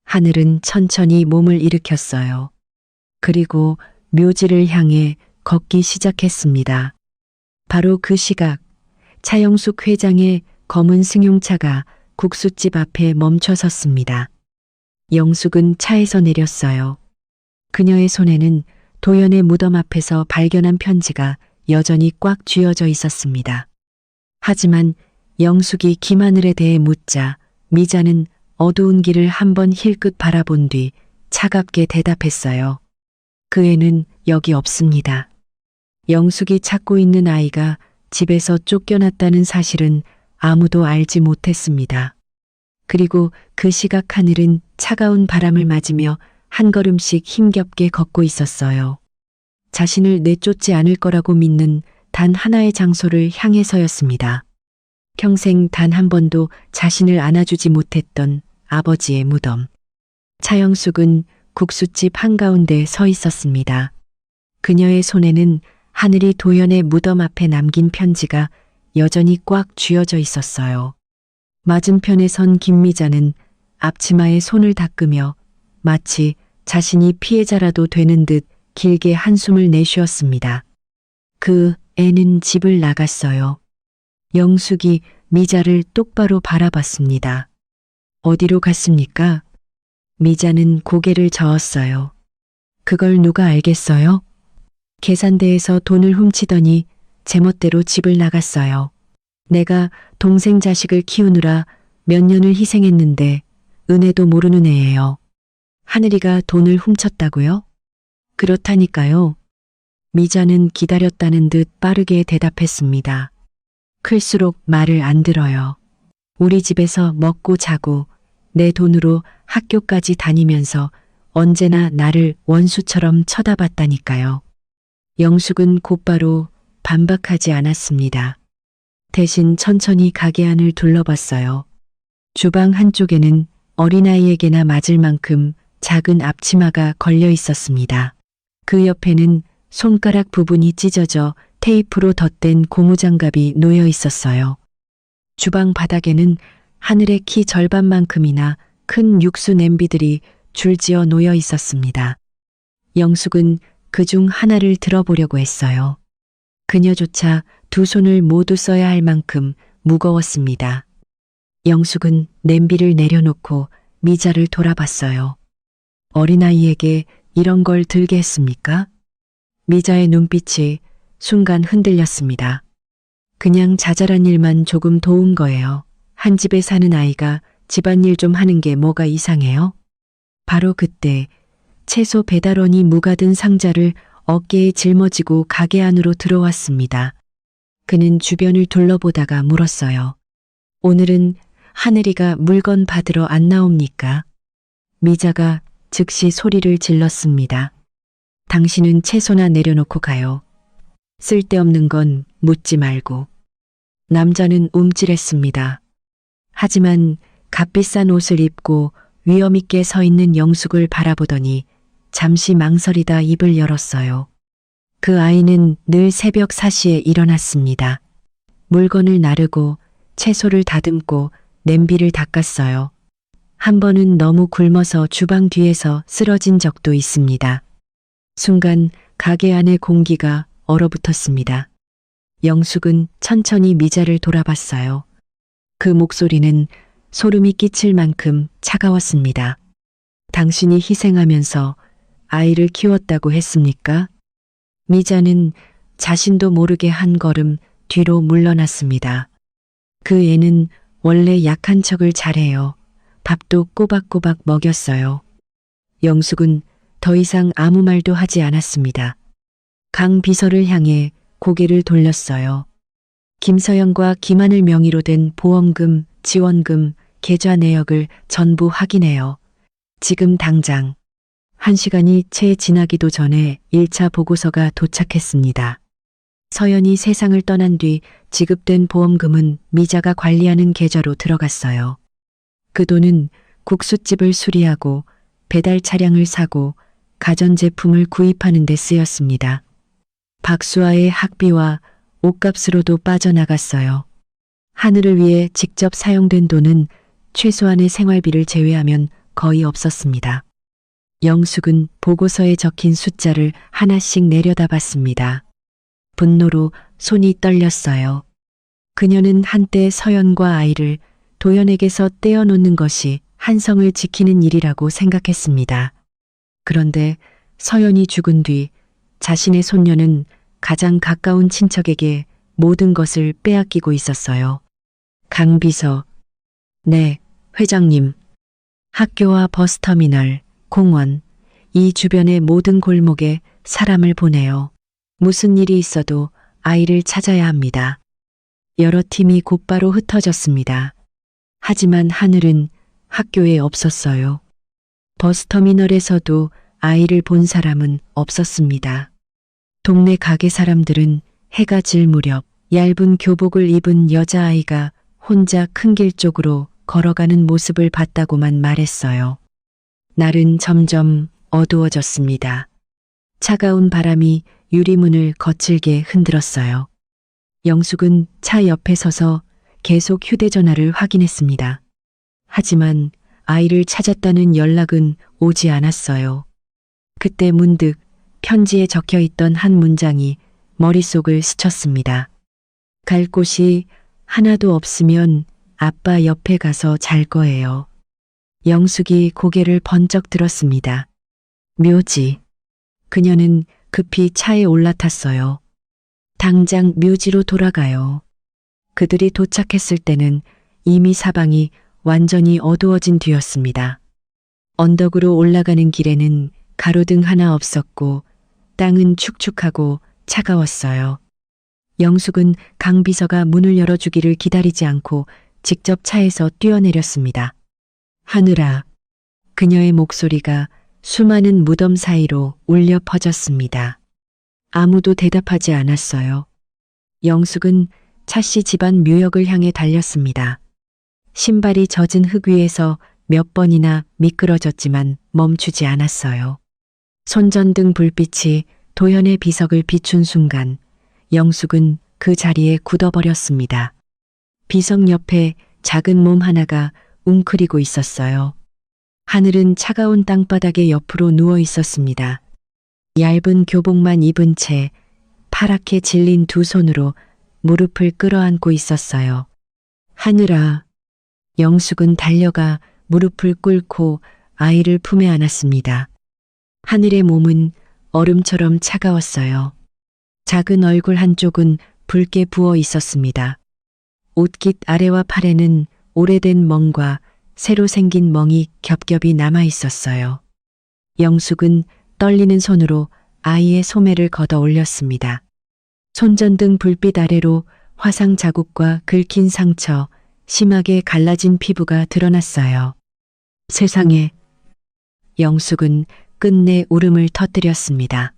하늘은 천천히 몸을 일으켰어요. 그리고 묘지를 향해 걷기 시작했습니다. 바로 그 시각 차영숙 회장의 검은 승용차가 국수집 앞에 멈춰 섰습니다. 영숙은 차에서 내렸어요. 그녀의 손에는 도연의 무덤 앞에서 발견한 편지가 여전히 꽉 쥐어져 있었습니다. 하지만 영숙이 김하늘에 대해 묻자 미자는 어두운 길을 한번 힐끗 바라본 뒤 차갑게 대답했어요. 그 애는 여기 없습니다. 영숙이 찾고 있는 아이가 집에서 쫓겨났다는 사실은 아무도 알지 못했습니다. 그리고 그 시각 하늘은 차가운 바람을 맞으며 한 걸음씩 힘겹게 걷고 있었어요. 자신을 내쫓지 않을 거라고 믿는 단 하나의 장소를 향해서였습니다. 평생 단 한 번도 자신을 안아주지 못했던 아버지의 무덤. 차영숙은 국수집 한가운데 서 있었습니다. 그녀의 손에는 하늘이 도연의 무덤 앞에 남긴 편지가 여전히 꽉 쥐어져 있었어요. 맞은편에 선 김미자는 앞치마에 손을 닦으며 마치 자신이 피해자라도 되는 듯 길게 한숨을 내쉬었습니다. 그 애는 집을 나갔어요. 영숙이 미자를 똑바로 바라봤습니다. 어디로 갔습니까? 미자는 고개를 저었어요. 그걸 누가 알겠어요? 계산대에서 돈을 훔치더니 제멋대로 집을 나갔어요. 내가 동생 자식을 키우느라 몇 년을 희생했는데 은혜도 모르는 애예요. 하늘이가 돈을 훔쳤다고요? 그렇다니까요. 미자는 기다렸다는 듯 빠르게 대답했습니다. 클수록 말을 안 들어요. 우리 집에서 먹고 자고 내 돈으로 학교까지 다니면서 언제나 나를 원수처럼 쳐다봤다니까요. 영숙은 곧바로 반박하지 않았습니다. 대신 천천히 가게 안을 둘러봤어요. 주방 한쪽에는 어린아이에게나 맞을 만큼 작은 앞치마가 걸려 있었습니다. 그 옆에는 손가락 부분이 찢어져 테이프로 덧댄 고무장갑이 놓여 있었어요. 주방 바닥에는 하늘의 키 절반만큼이나 큰 육수 냄비들이 줄지어 놓여 있었습니다. 영숙은 그중 하나를 들어보려고 했어요. 그녀조차 두 손을 모두 써야 할 만큼 무거웠습니다. 영숙은 냄비를 내려놓고 미자를 돌아봤어요. 어린아이에게 이런 걸 들게 했습니까? 미자의 눈빛이 순간 흔들렸습니다. 그냥 자잘한 일만 조금 도운 거예요. 한 집에 사는 아이가 집안일 좀 하는 게 뭐가 이상해요? 바로 그때 채소 배달원이 무가 든 상자를 어깨에 짊어지고 가게 안으로 들어왔습니다. 그는 주변을 둘러보다가 물었어요. 오늘은 하늘이가 물건 받으러 안 나옵니까? 미자가 즉시 소리를 질렀습니다. 당신은 채소나 내려놓고 가요. 쓸데없는 건 묻지 말고. 남자는 움찔했습니다. 하지만 값비싼 옷을 입고 위엄 있게 서 있는 영숙을 바라보더니 잠시 망설이다 입을 열었어요. 그 아이는 늘 새벽 4시에 일어났습니다. 물건을 나르고 채소를 다듬고 냄비를 닦았어요. 한 번은 너무 굶어서 주방 뒤에서 쓰러진 적도 있습니다. 순간 가게 안의 공기가 얼어붙었습니다. 영숙은 천천히 미자를 돌아봤어요. 그 목소리는 소름이 끼칠 만큼 차가웠습니다. 당신이 희생하면서 아이를 키웠다고 했습니까? 미자는 자신도 모르게 한 걸음 뒤로 물러났습니다. 그 애는 원래 약한 척을 잘해요. 밥도 꼬박꼬박 먹였어요. 영숙은 더 이상 아무 말도 하지 않았습니다. 강 비서를 향해 고개를 돌렸어요. 김서영과 김하늘 명의로 된 보험금, 지원금, 계좌 내역을 전부 확인해요. 지금 당장. 1시간이 채 지나기도 전에 1차 보고서가 도착했습니다. 서연이 세상을 떠난 뒤 지급된 보험금은 미자가 관리하는 계좌로 들어갔어요. 그 돈은 국수집을 수리하고 배달 차량을 사고 가전제품을 구입하는 데 쓰였습니다. 박수아의 학비와 옷값으로도 빠져나갔어요. 하늘을 위해 직접 사용된 돈은 최소한의 생활비를 제외하면 거의 없었습니다. 영숙은 보고서에 적힌 숫자를 하나씩 내려다봤습니다. 분노로 손이 떨렸어요. 그녀는 한때 서연과 아이를 도연에게서 떼어놓는 것이 한성을 지키는 일이라고 생각했습니다. 그런데 서연이 죽은 뒤 자신의 손녀는 가장 가까운 친척에게 모든 것을 빼앗기고 있었어요. 강비서. 네, 회장님. 학교와 버스터미널, 공원, 이 주변의 모든 골목에 사람을 보내요. 무슨 일이 있어도 아이를 찾아야 합니다. 여러 팀이 곧바로 흩어졌습니다. 하지만 하늘은 학교에 없었어요. 버스터미널에서도 아이를 본 사람은 없었습니다. 동네 가게 사람들은 해가 질 무렵 얇은 교복을 입은 여자아이가 혼자 큰 길 쪽으로 걸어가는 모습을 봤다고만 말했어요. 날은 점점 어두워졌습니다. 차가운 바람이 유리문을 거칠게 흔들었어요. 영숙은 차 옆에 서서 계속 휴대전화를 확인했습니다. 하지만 아이를 찾았다는 연락은 오지 않았어요. 그때 문득 편지에 적혀 있던 한 문장이 머릿속을 스쳤습니다. 갈 곳이 하나도 없으면 아빠 옆에 가서 잘 거예요. 영숙이 고개를 번쩍 들었습니다. 묘지. 그녀는 급히 차에 올라탔어요. 당장 묘지로 돌아가요. 그들이 도착했을 때는 이미 사방이 완전히 어두워진 뒤였습니다. 언덕으로 올라가는 길에는 가로등 하나 없었고 땅은 축축하고 차가웠어요. 영숙은 강비서가 문을 열어주기를 기다리지 않고 직접 차에서 뛰어내렸습니다. 하늘아. 그녀의 목소리가 수많은 무덤 사이로 울려 퍼졌습니다. 아무도 대답하지 않았어요. 영숙은 차씨 집안 묘역을 향해 달렸습니다. 신발이 젖은 흙 위에서 몇 번이나 미끄러졌지만 멈추지 않았어요. 손전등 불빛이 도현의 비석을 비춘 순간 영숙은 그 자리에 굳어버렸습니다. 비석 옆에 작은 몸 하나가 웅크리고 있었어요. 하늘은 차가운 땅바닥에 옆으로 누워 있었습니다. 얇은 교복만 입은 채 파랗게 질린 두 손으로 무릎을 끌어안고 있었어요. 하늘아. 영숙은 달려가 무릎을 꿇고 아이를 품에 안았습니다. 하늘의 몸은 얼음처럼 차가웠어요. 작은 얼굴 한쪽은 붉게 부어 있었습니다. 옷깃 아래와 팔에는 오래된 멍과 새로 생긴 멍이 겹겹이 남아 있었어요. 영숙은 떨리는 손으로 아이의 소매를 걷어 올렸습니다. 손전등 불빛 아래로 화상 자국과 긁힌 상처, 심하게 갈라진 피부가 드러났어요. 세상에. 영숙은 끝내 울음을 터뜨렸습니다.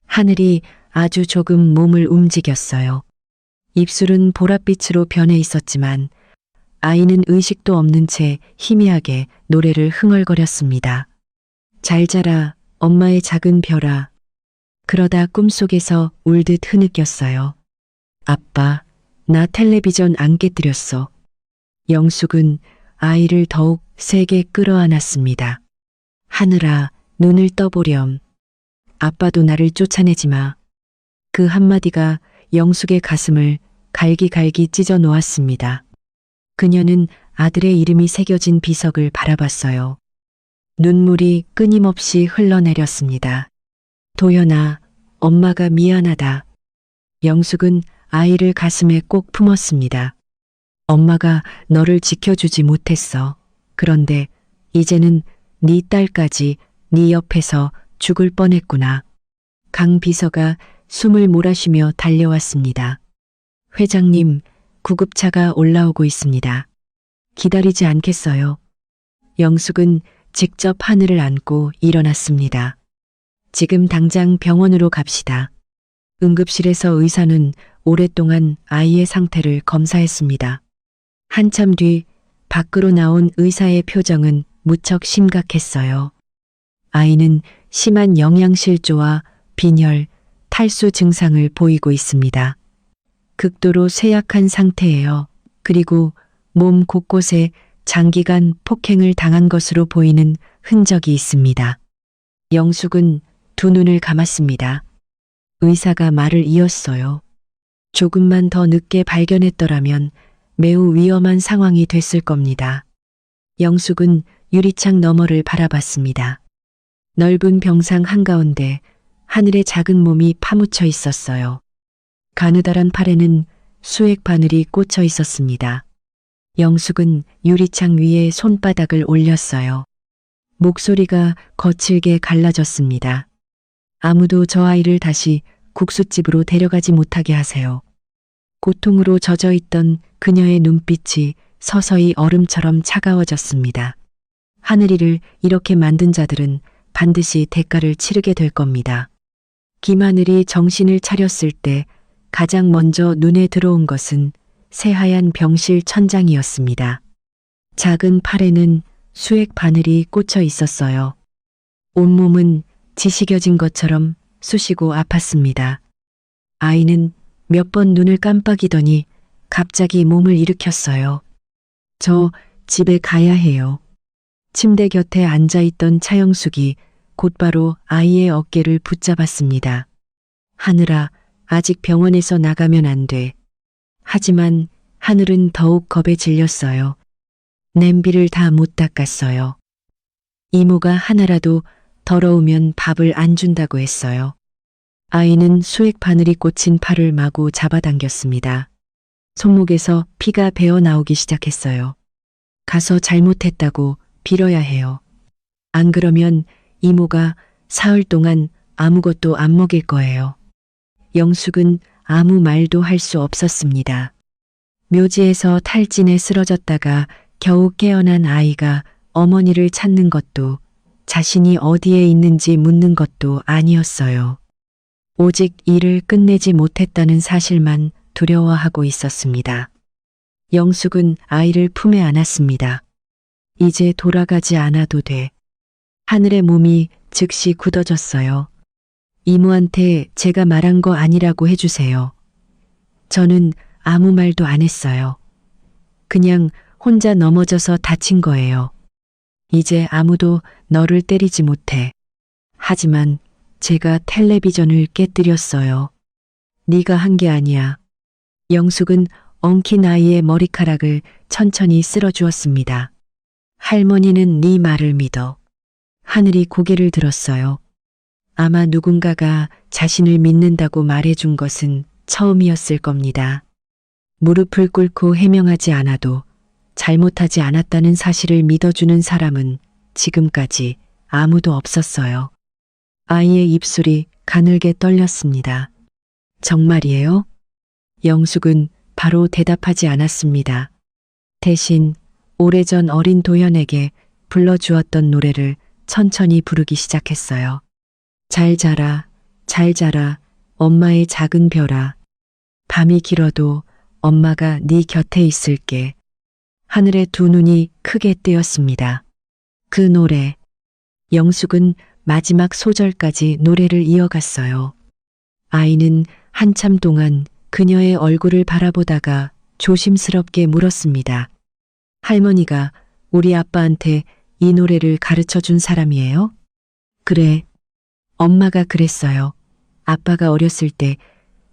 하늘이 아주 조금 몸을 움직였어요. 입술은 보랏빛으로 변해 있었지만 아이는 의식도 없는 채 희미하게 노래를 흥얼거렸습니다. 잘 자라, 엄마의 작은 별아. 그러다 꿈속에서 울듯 흐느꼈어요. 아빠, 나 텔레비전 안 깨뜨렸어. 영숙은 아이를 더욱 세게 끌어안았습니다. 하늘아, 눈을 떠보렴. 아빠도 나를 쫓아내지 마. 그 한마디가 영숙의 가슴을 갈기갈기 찢어 놓았습니다. 그녀는 아들의 이름이 새겨진 비석을 바라봤어요. 눈물이 끊임없이 흘러내렸습니다. 도연아, 엄마가 미안하다. 영숙은 아이를 가슴에 꼭 품었습니다. 엄마가 너를 지켜주지 못했어. 그런데 이제는 네 딸까지 네 옆에서 죽을 뻔했구나. 강 비서가 숨을 몰아쉬며 달려왔습니다. 회장님, 구급차가 올라오고 있습니다. 기다리지 않겠어요. 영숙은 직접 하늘을 안고 일어났습니다. 지금 당장 병원으로 갑시다. 응급실에서 의사는 오랫동안 아이의 상태를 검사했습니다. 한참 뒤 밖으로 나온 의사의 표정은 무척 심각했어요. 아이는 심한 영양실조와 빈혈, 탈수 증상을 보이고 있습니다. 극도로 쇠약한 상태예요. 그리고 몸 곳곳에 장기간 폭행을 당한 것으로 보이는 흔적이 있습니다. 영숙은 두 눈을 감았습니다. 의사가 말을 이었어요. 조금만 더 늦게 발견했더라면 매우 위험한 상황이 됐을 겁니다. 영숙은 유리창 너머를 바라봤습니다. 넓은 병상 한가운데 하늘의 작은 몸이 파묻혀 있었어요. 가느다란 팔에는 수액 바늘이 꽂혀 있었습니다. 영숙은 유리창 위에 손바닥을 올렸어요. 목소리가 거칠게 갈라졌습니다. 아무도 저 아이를 다시 국수집으로 데려가지 못하게 하세요. 고통으로 젖어 있던 그녀의 눈빛이 서서히 얼음처럼 차가워졌습니다. 하늘이를 이렇게 만든 자들은 반드시 대가를 치르게 될 겁니다. 김하늘이 정신을 차렸을 때 가장 먼저 눈에 들어온 것은 새하얀 병실 천장이었습니다. 작은 팔에는 수액 바늘이 꽂혀 있었어요. 온몸은 지식여진 것처럼 쑤시고 아팠습니다. 아이는 몇 번 눈을 깜빡이더니 갑자기 몸을 일으켰어요. 저 집에 가야 해요. 침대 곁에 앉아있던 차영숙이 곧바로 아이의 어깨를 붙잡았습니다. 하늘아, 아직 병원에서 나가면 안 돼. 하지만 하늘은 더욱 겁에 질렸어요. 냄비를 다 못 닦았어요. 이모가 하나라도 더러우면 밥을 안 준다고 했어요. 아이는 수액 바늘이 꽂힌 팔을 마구 잡아당겼습니다. 손목에서 피가 배어 나오기 시작했어요. 가서 잘못했다고 빌어야 해요. 안 그러면 이모가 사흘 동안 아무것도 안 먹일 거예요. 영숙은 아무 말도 할 수 없었습니다. 묘지에서 탈진에 쓰러졌다가 겨우 깨어난 아이가 어머니를 찾는 것도 자신이 어디에 있는지 묻는 것도 아니었어요. 오직 일을 끝내지 못했다는 사실만 두려워하고 있었습니다. 영숙은 아이를 품에 안았습니다. 이제 돌아가지 않아도 돼. 하늘의 몸이 즉시 굳어졌어요. 이모한테 제가 말한 거 아니라고 해주세요. 저는 아무 말도 안 했어요. 그냥 혼자 넘어져서 다친 거예요. 이제 아무도 너를 때리지 못해. 하지만 제가 텔레비전을 깨뜨렸어요. 네가 한 게 아니야. 영숙은 엉킨 아이의 머리카락을 천천히 쓸어주었습니다. 할머니는 네 말을 믿어. 하늘이 고개를 들었어요. 아마 누군가가 자신을 믿는다고 말해준 것은 처음이었을 겁니다. 무릎을 꿇고 해명하지 않아도 잘못하지 않았다는 사실을 믿어주는 사람은 지금까지 아무도 없었어요. 아이의 입술이 가늘게 떨렸습니다. 정말이에요? 영숙은 바로 대답하지 않았습니다. 대신 오래전 어린 도연에게 불러주었던 노래를 천천히 부르기 시작했어요. 잘 자라, 잘 자라, 엄마의 작은 별아. 밤이 길어도 엄마가 네 곁에 있을게. 하늘의 두 눈이 크게 뜨였습니다. 그 노래. 영숙은 마지막 소절까지 노래를 이어갔어요. 아이는 한참 동안 그녀의 얼굴을 바라보다가 조심스럽게 물었습니다. 할머니가 우리 아빠한테 이 노래를 가르쳐 준 사람이에요? 그래. 엄마가 그랬어요. 아빠가 어렸을 때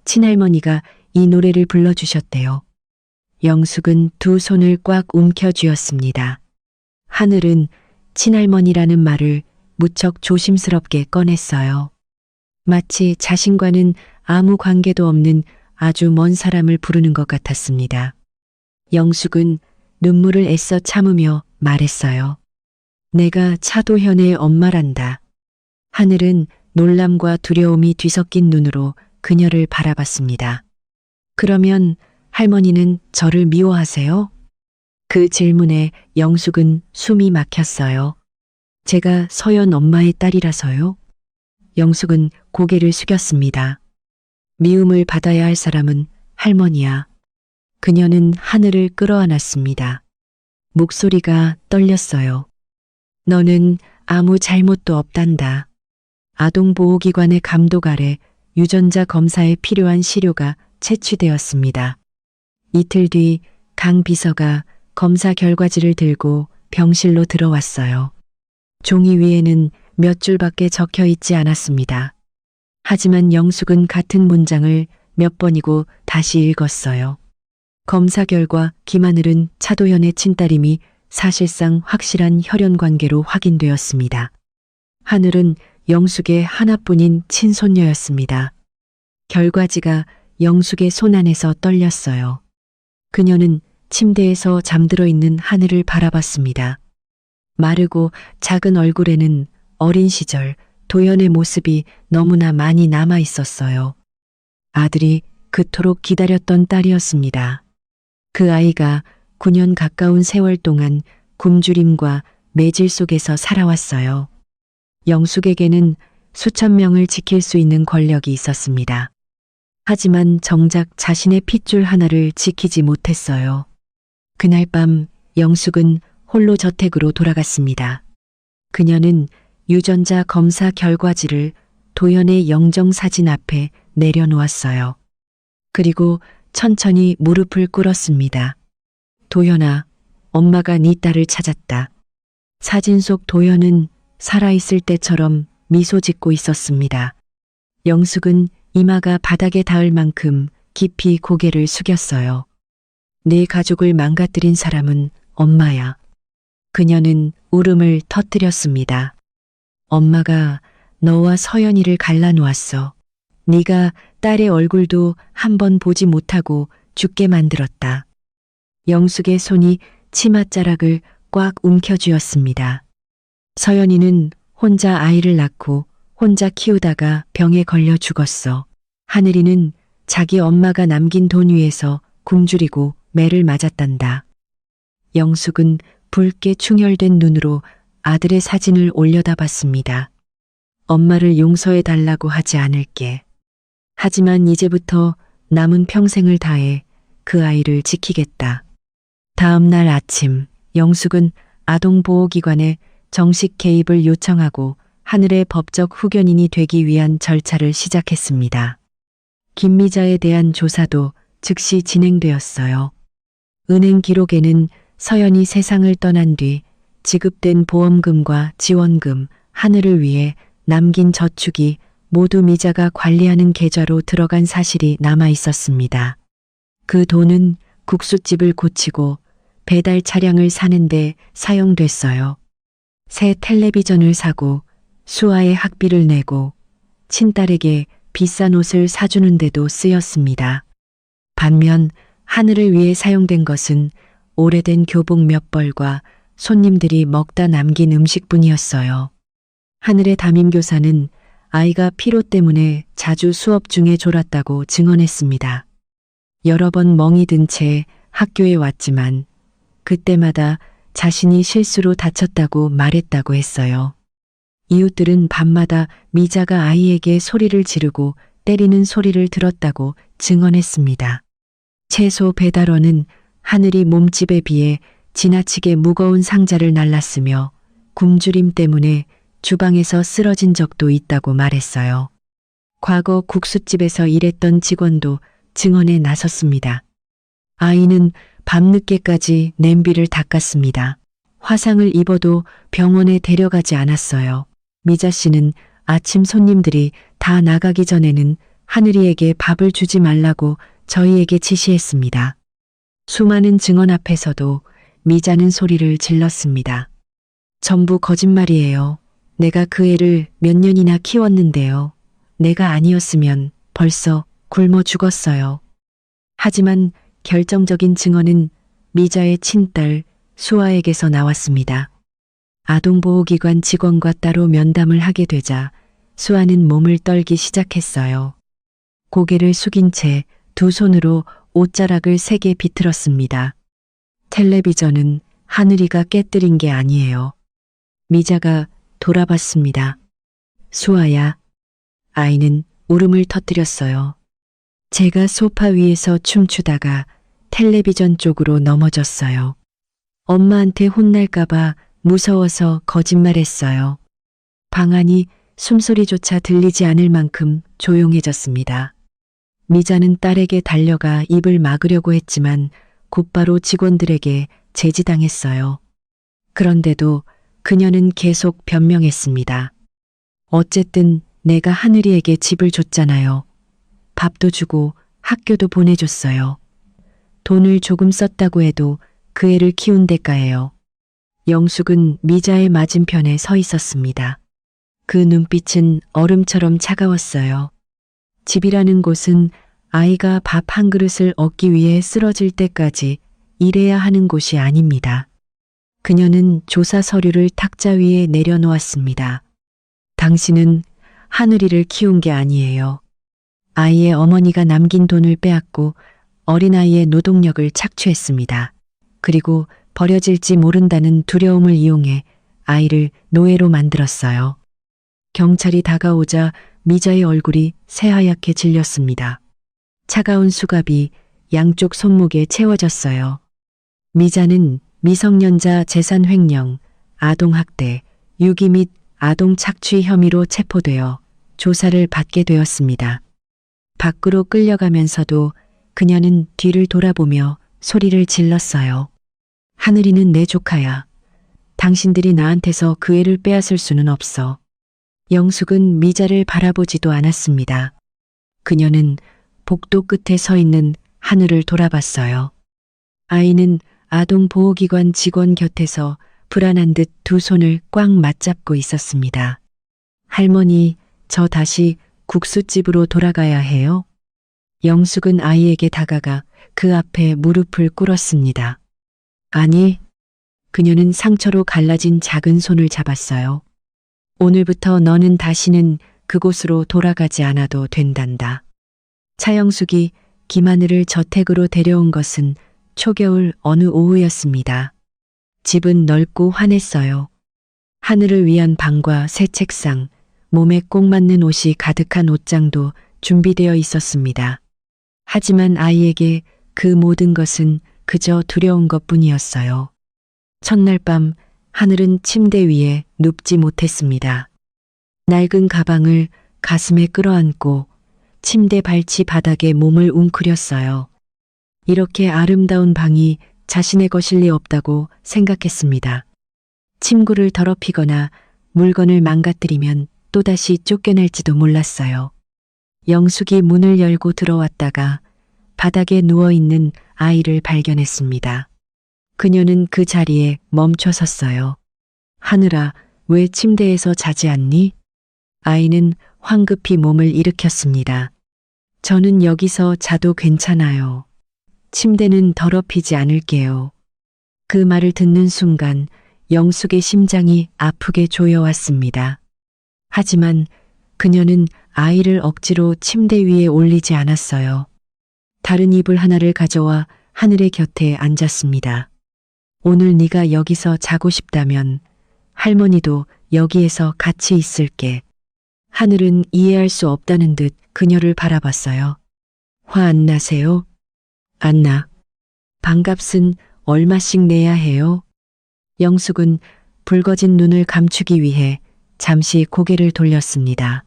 친할머니가 이 노래를 불러주셨대요. 영숙은 두 손을 꽉 움켜쥐었습니다. 하늘은 친할머니라는 말을 무척 조심스럽게 꺼냈어요. 마치 자신과는 아무 관계도 없는 아주 먼 사람을 부르는 것 같았습니다. 영숙은 눈물을 애써 참으며 말했어요. 내가 차도현의 엄마란다. 하늘은 놀람과 두려움이 뒤섞인 눈으로 그녀를 바라봤습니다. 그러면 할머니는 저를 미워하세요? 그 질문에 영숙은 숨이 막혔어요. 제가 서연 엄마의 딸이라서요? 영숙은 고개를 숙였습니다. 미움을 받아야 할 사람은 할머니야. 그녀는 하늘을 끌어안았습니다. 목소리가 떨렸어요. 너는 아무 잘못도 없단다. 아동보호기관의 감독 아래 유전자 검사에 필요한 시료가 채취되었습니다. 이틀 뒤 강 비서가 검사 결과지를 들고 병실로 들어왔어요. 종이 위에는 몇 줄밖에 적혀 있지 않았습니다. 하지만 영숙은 같은 문장을 몇 번이고 다시 읽었어요. 검사 결과 김하늘은 차도현의 친딸임이 사실상 확실한 혈연 관계로 확인되었습니다. 하늘은 영숙의 하나뿐인 친손녀였습니다. 결과지가 영숙의 손 안에서 떨렸어요. 그녀는 침대에서 잠들어 있는 하늘을 바라봤습니다. 마르고 작은 얼굴에는 어린 시절 도연의 모습이 너무나 많이 남아 있었어요. 아들이 그토록 기다렸던 딸이었습니다. 그 아이가 9년 가까운 세월 동안 굶주림과 매질 속에서 살아왔어요. 영숙에게는 수천 명을 지킬 수 있는 권력이 있었습니다. 하지만 정작 자신의 핏줄 하나를 지키지 못했어요. 그날 밤 영숙은 홀로 저택으로 돌아갔습니다. 그녀는 유전자 검사 결과지를 도연의 영정사진 앞에 내려놓았어요. 그리고 천천히 무릎을 꿇었습니다. 도연아, 엄마가 네 딸을 찾았다. 사진 속 도연은 살아있을 때처럼 미소 짓고 있었습니다. 영숙은 이마가 바닥에 닿을 만큼 깊이 고개를 숙였어요. 내 가족을 망가뜨린 사람은 엄마야. 그녀는 울음을 터뜨렸습니다. 엄마가 너와 서연이를 갈라놓았어. 네가 딸의 얼굴도 한 번 보지 못하고 죽게 만들었다. 영숙의 손이 치맛자락을 꽉 움켜쥐었습니다. 서연이는 혼자 아이를 낳고 혼자 키우다가 병에 걸려 죽었어. 하늘이는 자기 엄마가 남긴 돈 위에서 굶주리고 매를 맞았단다. 영숙은 붉게 충혈된 눈으로 아들의 사진을 올려다봤습니다. 엄마를 용서해 달라고 하지 않을게. 하지만 이제부터 남은 평생을 다해 그 아이를 지키겠다. 다음 날 아침, 영숙은 아동보호기관에 정식 개입을 요청하고 하늘의 법적 후견인이 되기 위한 절차를 시작했습니다. 김미자에 대한 조사도 즉시 진행되었어요. 은행 기록에는 서연이 세상을 떠난 뒤 지급된 보험금과 지원금, 하늘을 위해 남긴 저축이 모두 미자가 관리하는 계좌로 들어간 사실이 남아 있었습니다. 그 돈은 국수집을 고치고 배달 차량을 사는데 사용됐어요. 새 텔레비전을 사고 수아의 학비를 내고 친딸에게 비싼 옷을 사주는데도 쓰였습니다. 반면 하늘을 위해 사용된 것은 오래된 교복 몇 벌과 손님들이 먹다 남긴 음식뿐이었어요. 하늘의 담임교사는 아이가 피로 때문에 자주 수업 중에 졸았다고 증언했습니다. 여러 번 멍이 든 채 학교에 왔지만 그때마다 자신이 실수로 다쳤다고 말했다고 했어요. 이웃들은 밤마다 미자가 아이에게 소리를 지르고 때리는 소리를 들었다고 증언했습니다. 채소 배달원은 하늘이 몸집에 비해 지나치게 무거운 상자를 날랐으며 굶주림 때문에 주방에서 쓰러진 적도 있다고 말했어요. 과거 국수집에서 일했던 직원도 증언에 나섰습니다. 아이는 밤늦게까지 냄비를 닦았습니다. 화상을 입어도 병원에 데려가지 않았어요. 미자 씨는 아침 손님들이 다 나가기 전에는 하늘이에게 밥을 주지 말라고 저희에게 지시했습니다. 수많은 증언 앞에서도 미자는 소리를 질렀습니다. 전부 거짓말이에요. 내가 그 애를 몇 년이나 키웠는데요. 내가 아니었으면 벌써 굶어 죽었어요. 하지만 결정적인 증언은 미자의 친딸 수아에게서 나왔습니다. 아동보호기관 직원과 따로 면담을 하게 되자 수아는 몸을 떨기 시작했어요. 고개를 숙인 채 두 손으로 옷자락을 세게 비틀었습니다. 텔레비전은 하늘이가 깨뜨린 게 아니에요. 미자가 돌아봤습니다. 수아야. 아이는 울음을 터뜨렸어요. 제가 소파 위에서 춤추다가 텔레비전 쪽으로 넘어졌어요. 엄마한테 혼날까봐 무서워서 거짓말했어요. 방 안이 숨소리조차 들리지 않을 만큼 조용해졌습니다. 미자는 딸에게 달려가 입을 막으려고 했지만 곧바로 직원들에게 제지당했어요. 그런데도 그녀는 계속 변명했습니다. 어쨌든 내가 하늘이에게 집을 줬잖아요. 밥도 주고 학교도 보내줬어요. 돈을 조금 썼다고 해도 그 애를 키운 대가예요. 영숙은 미자의 맞은편에 서 있었습니다. 그 눈빛은 얼음처럼 차가웠어요. 집이라는 곳은 아이가 밥 한 그릇을 얻기 위해 쓰러질 때까지 일해야 하는 곳이 아닙니다. 그녀는 조사 서류를 탁자 위에 내려놓았습니다. 당신은 하늘이를 키운 게 아니에요. 아이의 어머니가 남긴 돈을 빼앗고 어린아이의 노동력을 착취했습니다. 그리고 버려질지 모른다는 두려움을 이용해 아이를 노예로 만들었어요. 경찰이 다가오자 미자의 얼굴이 새하얗게 질렸습니다. 차가운 수갑이 양쪽 손목에 채워졌어요. 미자는 미성년자 재산 횡령, 아동학대, 유기 및 아동 착취 혐의로 체포되어 조사를 받게 되었습니다. 밖으로 끌려가면서도 그녀는 뒤를 돌아보며 소리를 질렀어요. 하늘이는 내 조카야. 당신들이 나한테서 그 애를 빼앗을 수는 없어. 영숙은 미자를 바라보지도 않았습니다. 그녀는 복도 끝에 서 있는 하늘을 돌아봤어요. 아이는 아동보호기관 직원 곁에서 불안한 듯 두 손을 꽉 맞잡고 있었습니다. 할머니, 저 다시 국수집으로 돌아가야 해요? 영숙은 아이에게 다가가 그 앞에 무릎을 꿇었습니다. 아니, 그녀는 상처로 갈라진 작은 손을 잡았어요. 오늘부터 너는 다시는 그곳으로 돌아가지 않아도 된단다. 차영숙이 김하늘을 저택으로 데려온 것은 초겨울 어느 오후였습니다. 집은 넓고 환했어요. 하늘을 위한 방과 새 책상, 몸에 꼭 맞는 옷이 가득한 옷장도 준비되어 있었습니다. 하지만 아이에게 그 모든 것은 그저 두려운 것뿐이었어요. 첫날 밤 하늘은 침대 위에 눕지 못했습니다. 낡은 가방을 가슴에 끌어안고 침대 발치 바닥에 몸을 웅크렸어요. 이렇게 아름다운 방이 자신의 것일 리 없다고 생각했습니다. 침구를 더럽히거나 물건을 망가뜨리면 또다시 쫓겨날지도 몰랐어요. 영숙이 문을 열고 들어왔다가 바닥에 누워있는 아이를 발견했습니다. 그녀는 그 자리에 멈춰 섰어요. 하늘아, 왜 침대에서 자지 않니? 아이는 황급히 몸을 일으켰습니다. 저는 여기서 자도 괜찮아요. 침대는 더럽히지 않을게요. 그 말을 듣는 순간 영숙의 심장이 아프게 조여왔습니다. 하지만 그녀는 아이를 억지로 침대 위에 올리지 않았어요. 다른 이불 하나를 가져와 하늘의 곁에 앉았습니다. 오늘 네가 여기서 자고 싶다면 할머니도 여기에서 같이 있을게. 하늘은 이해할 수 없다는 듯 그녀를 바라봤어요. 화 안 나세요? 안 나. 방값은 얼마씩 내야 해요? 영숙은 붉어진 눈을 감추기 위해 잠시 고개를 돌렸습니다.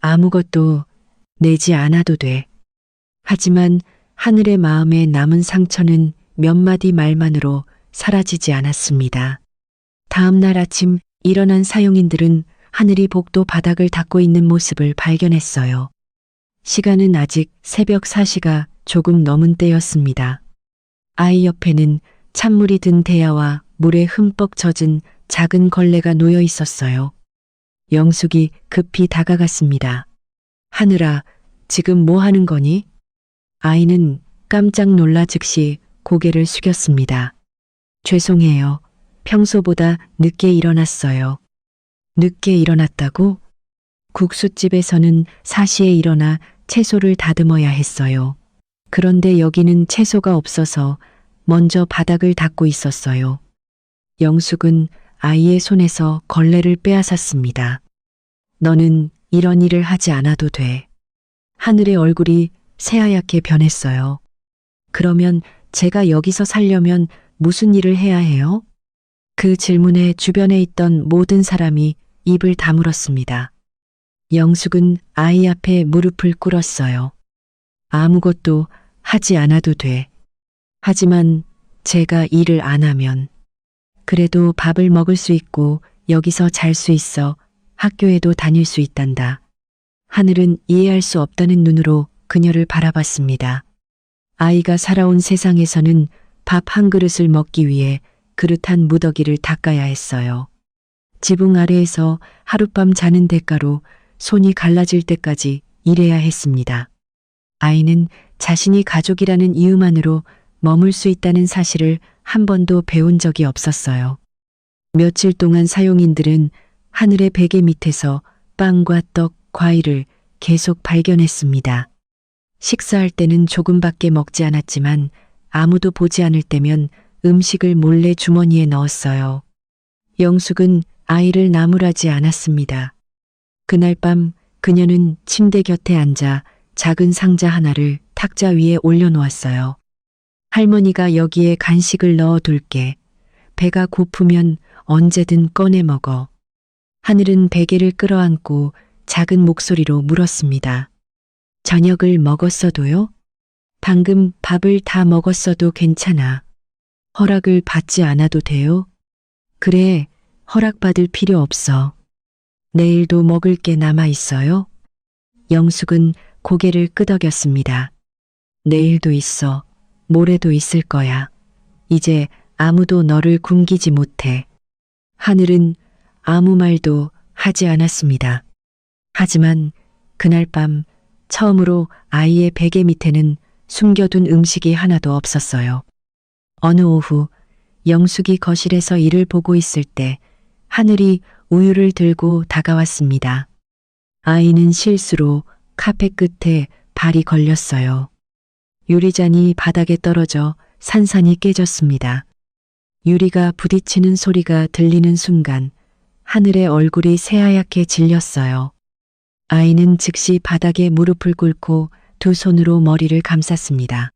아무것도 내지 않아도 돼. 하지만 하늘의 마음에 남은 상처는 몇 마디 말만으로 사라지지 않았습니다. 다음 날 아침 일어난 사용인들은 하늘이 복도 바닥을 닦고 있는 모습을 발견했어요. 시간은 아직 새벽 4시가 조금 넘은 때였습니다. 아이 옆에는 찬물이 든 대야와 물에 흠뻑 젖은 작은 걸레가 놓여 있었어요. 영숙이 급히 다가갔습니다. 하늘아, 지금 뭐 하는 거니? 아이는 깜짝 놀라 즉시 고개를 숙였습니다. 죄송해요. 평소보다 늦게 일어났어요. 늦게 일어났다고? 국수집에서는 4시에 일어나 채소를 다듬어야 했어요. 그런데 여기는 채소가 없어서 먼저 바닥을 닦고 있었어요. 영숙은 아이의 손에서 걸레를 빼앗았습니다. 너는 이런 일을 하지 않아도 돼. 하늘의 얼굴이 새하얗게 변했어요. 그러면 제가 여기서 살려면 무슨 일을 해야 해요? 그 질문에 주변에 있던 모든 사람이 입을 다물었습니다. 영숙은 아이 앞에 무릎을 꿇었어요. 아무것도 하지 않아도 돼. 하지만 제가 일을 안 하면 그래도 밥을 먹을 수 있고 여기서 잘 수 있어 학교에도 다닐 수 있단다. 하늘은 이해할 수 없다는 눈으로 그녀를 바라봤습니다. 아이가 살아온 세상에서는 밥 한 그릇을 먹기 위해 그릇 한 무더기를 닦아야 했어요. 지붕 아래에서 하룻밤 자는 대가로 손이 갈라질 때까지 일해야 했습니다. 아이는 자신이 가족이라는 이유만으로 머물 수 있다는 사실을 한 번도 배운 적이 없었어요. 며칠 동안 사용인들은 하늘의 베개 밑에서 빵과 떡, 과일을 계속 발견했습니다. 식사할 때는 조금밖에 먹지 않았지만 아무도 보지 않을 때면 음식을 몰래 주머니에 넣었어요. 영숙은 아이를 나무라지 않았습니다. 그날 밤 그녀는 침대 곁에 앉아 작은 상자 하나를 탁자 위에 올려놓았어요. 할머니가 여기에 간식을 넣어둘게. 배가 고프면 언제든 꺼내 먹어. 하늘은 베개를 끌어안고 작은 목소리로 물었습니다. 저녁을 먹었어도요? 방금 밥을 다 먹었어도 괜찮아. 허락을 받지 않아도 돼요? 그래, 허락받을 필요 없어. 내일도 먹을 게 남아 있어요? 영숙은 고개를 끄덕였습니다. 내일도 있어. 모레도 있을 거야. 이제 아무도 너를 굶기지 못해. 하늘은 아무 말도 하지 않았습니다. 하지만 그날 밤 처음으로 아이의 베개 밑에는 숨겨둔 음식이 하나도 없었어요. 어느 오후 영숙이 거실에서 일을 보고 있을 때 하늘이 우유를 들고 다가왔습니다. 아이는 실수로 카페 끝에 발이 걸렸어요. 유리잔이 바닥에 떨어져 산산이 깨졌습니다. 유리가 부딪히는 소리가 들리는 순간 하늘의 얼굴이 새하얗게 질렸어요. 아이는 즉시 바닥에 무릎을 꿇고 두 손으로 머리를 감쌌습니다.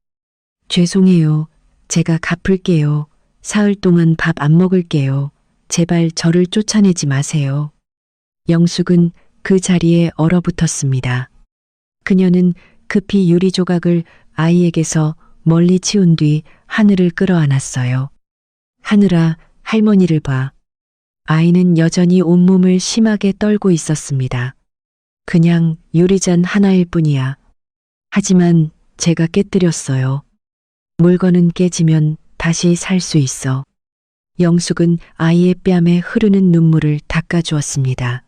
죄송해요. 제가 갚을게요. 사흘 동안 밥 안 먹을게요. 제발 저를 쫓아내지 마세요. 영숙은 그 자리에 얼어붙었습니다. 그녀는 급히 유리 조각을 아이에게서 멀리 치운 뒤 하늘을 끌어안았어요. 하늘아, 할머니를 봐. 아이는 여전히 온몸을 심하게 떨고 있었습니다. 그냥 유리잔 하나일 뿐이야. 하지만 제가 깨뜨렸어요. 물건은 깨지면 다시 살 수 있어. 영숙은 아이의 뺨에 흐르는 눈물을 닦아주었습니다.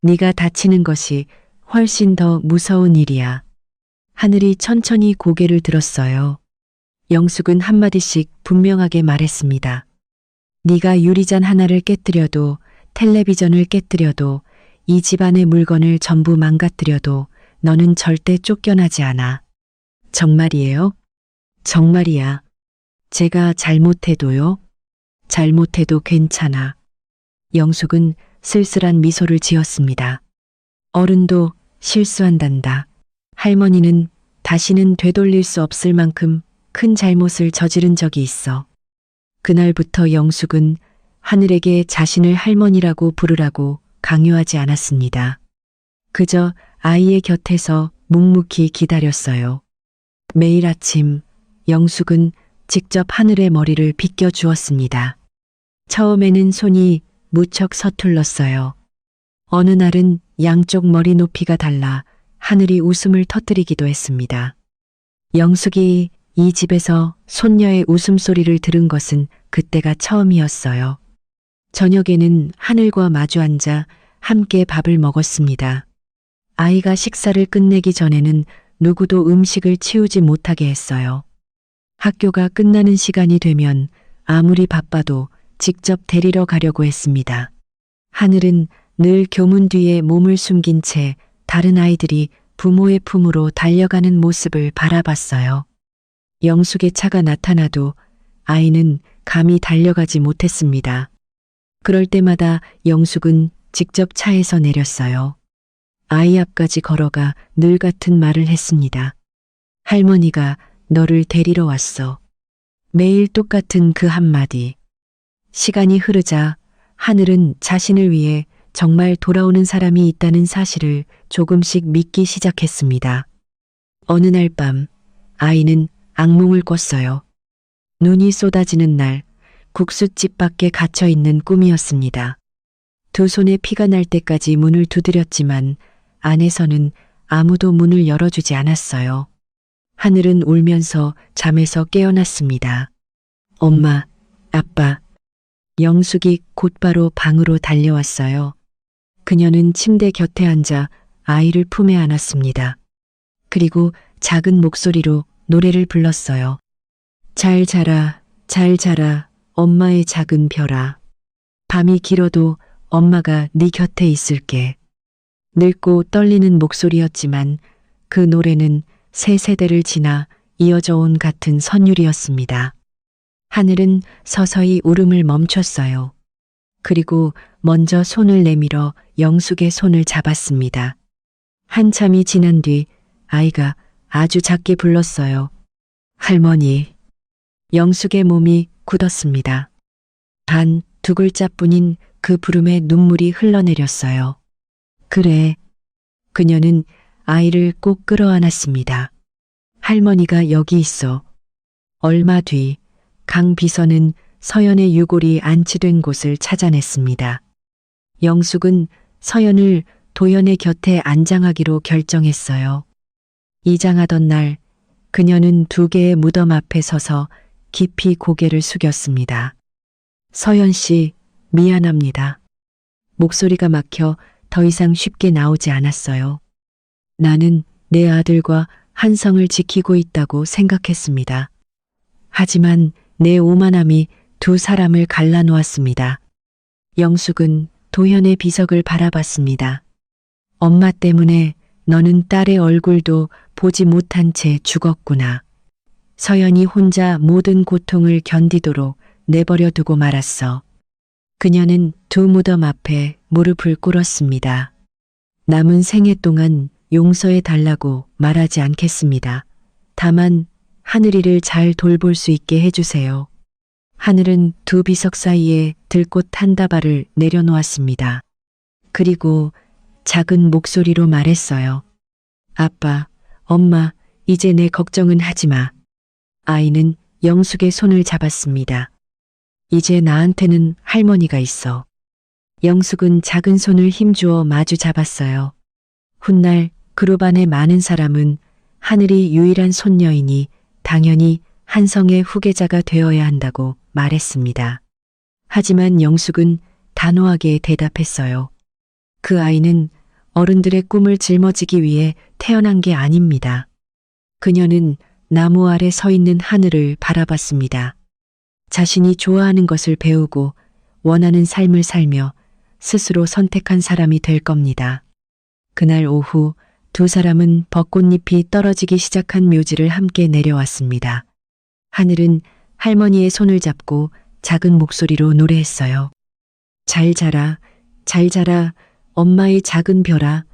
네가 다치는 것이 훨씬 더 무서운 일이야. 하늘이 천천히 고개를 들었어요. 영숙은 한마디씩 분명하게 말했습니다. 네가 유리잔 하나를 깨뜨려도 텔레비전을 깨뜨려도 이 집안의 물건을 전부 망가뜨려도 너는 절대 쫓겨나지 않아. 정말이에요? 정말이야. 제가 잘못해도요? 잘못해도 괜찮아. 영숙은 쓸쓸한 미소를 지었습니다. 어른도 실수한단다. 할머니는 다시는 되돌릴 수 없을 만큼 큰 잘못을 저지른 적이 있어. 그날부터 영숙은 하늘에게 자신을 할머니라고 부르라고 강요하지 않았습니다. 그저 아이의 곁에서 묵묵히 기다렸어요. 매일 아침 영숙은 직접 하늘의 머리를 빗겨 주었습니다. 처음에는 손이 무척 서툴렀어요. 어느 날은 양쪽 머리 높이가 달라 하늘이 웃음을 터뜨리기도 했습니다. 영숙이 이 집에서 손녀의 웃음소리를 들은 것은 그때가 처음이었어요. 저녁에는 하늘과 마주 앉아 함께 밥을 먹었습니다. 아이가 식사를 끝내기 전에는 누구도 음식을 치우지 못하게 했어요. 학교가 끝나는 시간이 되면 아무리 바빠도 직접 데리러 가려고 했습니다. 하늘은 늘 교문 뒤에 몸을 숨긴 채 다른 아이들이 부모의 품으로 달려가는 모습을 바라봤어요. 영숙의 차가 나타나도 아이는 감히 달려가지 못했습니다. 그럴 때마다 영숙은 직접 차에서 내렸어요. 아이 앞까지 걸어가 늘 같은 말을 했습니다. 할머니가 너를 데리러 왔어. 매일 똑같은 그 한마디. 시간이 흐르자 하늘은 자신을 위해 정말 돌아오는 사람이 있다는 사실을 조금씩 믿기 시작했습니다. 어느 날 밤 아이는 악몽을 꿨어요. 눈이 쏟아지는 날 국수집 밖에 갇혀 있는 꿈이었습니다. 두 손에 피가 날 때까지 문을 두드렸지만 안에서는 아무도 문을 열어주지 않았어요. 하늘은 울면서 잠에서 깨어났습니다. 엄마, 아빠. 영숙이 곧바로 방으로 달려왔어요. 그녀는 침대 곁에 앉아 아이를 품에 안았습니다. 그리고 작은 목소리로 노래를 불렀어요. 잘 자라, 잘 자라, 엄마의 작은 별아. 밤이 길어도 엄마가 네 곁에 있을게. 늙고 떨리는 목소리였지만 그 노래는 세 세대를 지나 이어져 온 같은 선율이었습니다. 하늘은 서서히 울음을 멈췄어요. 그리고 먼저 손을 내밀어 영숙의 손을 잡았습니다. 한참이 지난 뒤 아이가 아주 작게 불렀어요. 할머니. 영숙의 몸이 굳었습니다. 단 두 글자뿐인 그 부름에 눈물이 흘러내렸어요. 그래. 그녀는 아이를 꼭 끌어안았습니다. 할머니가 여기 있어. 얼마 뒤 강 비서는 서연의 유골이 안치된 곳을 찾아냈습니다. 영숙은 서연을 도연의 곁에 안장하기로 결정했어요. 이장하던 날 그녀는 두 개의 무덤 앞에 서서 깊이 고개를 숙였습니다. 서연 씨, 미안합니다. 목소리가 막혀 더 이상 쉽게 나오지 않았어요. 나는 내 아들과 한성을 지키고 있다고 생각했습니다. 하지만 내 오만함이 두 사람을 갈라놓았습니다. 영숙은 도현의 비석을 바라봤습니다. 엄마 때문에 너는 딸의 얼굴도 보지 못한 채 죽었구나. 서연이 혼자 모든 고통을 견디도록 내버려 두고 말았어. 그녀는 두 무덤 앞에 무릎을 꿇었습니다. 남은 생애 동안 용서해 달라고 말하지 않겠습니다. 다만 하늘이를 잘 돌볼 수 있게 해주세요. 하늘은 두 비석 사이에 들꽃 한 다발을 내려놓았습니다. 그리고 작은 목소리로 말했어요. 아빠, 엄마, 이제 내 걱정은 하지 마. 아이는 영숙의 손을 잡았습니다. 이제 나한테는 할머니가 있어. 영숙은 작은 손을 힘주어 마주 잡았어요. 훗날 그룹 안의 많은 사람은 하늘이 유일한 손녀이니 당연히 한성의 후계자가 되어야 한다고 말했습니다. 하지만 영숙은 단호하게 대답했어요. 그 아이는 어른들의 꿈을 짊어지기 위해 태어난 게 아닙니다. 그녀는 나무 아래 서 있는 하늘을 바라봤습니다. 자신이 좋아하는 것을 배우고 원하는 삶을 살며 스스로 선택한 사람이 될 겁니다. 그날 오후 두 사람은 벚꽃잎이 떨어지기 시작한 묘지를 함께 내려왔습니다. 하늘은 할머니의 손을 잡고 작은 목소리로 노래했어요. 잘 자라, 잘 자라, 엄마의 작은 별아.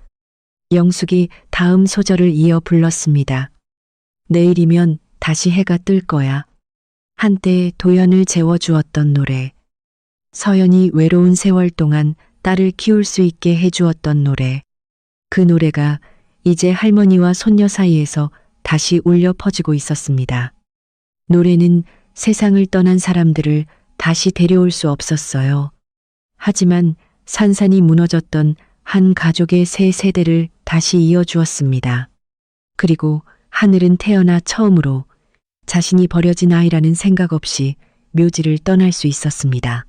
영숙이 다음 소절을 이어 불렀습니다. 내일이면 다시 해가 뜰 거야. 한때 도연을 재워주었던 노래. 서연이 외로운 세월 동안 딸을 키울 수 있게 해주었던 노래. 그 노래가 이제 할머니와 손녀 사이에서 다시 울려 퍼지고 있었습니다. 노래는 세상을 떠난 사람들을 다시 데려올 수 없었어요. 하지만 산산이 무너졌던 한 가족의 세 세대를 다시 이어주었습니다. 그리고 하늘은 태어나 처음으로 자신이 버려진 아이라는 생각 없이 묘지를 떠날 수 있었습니다.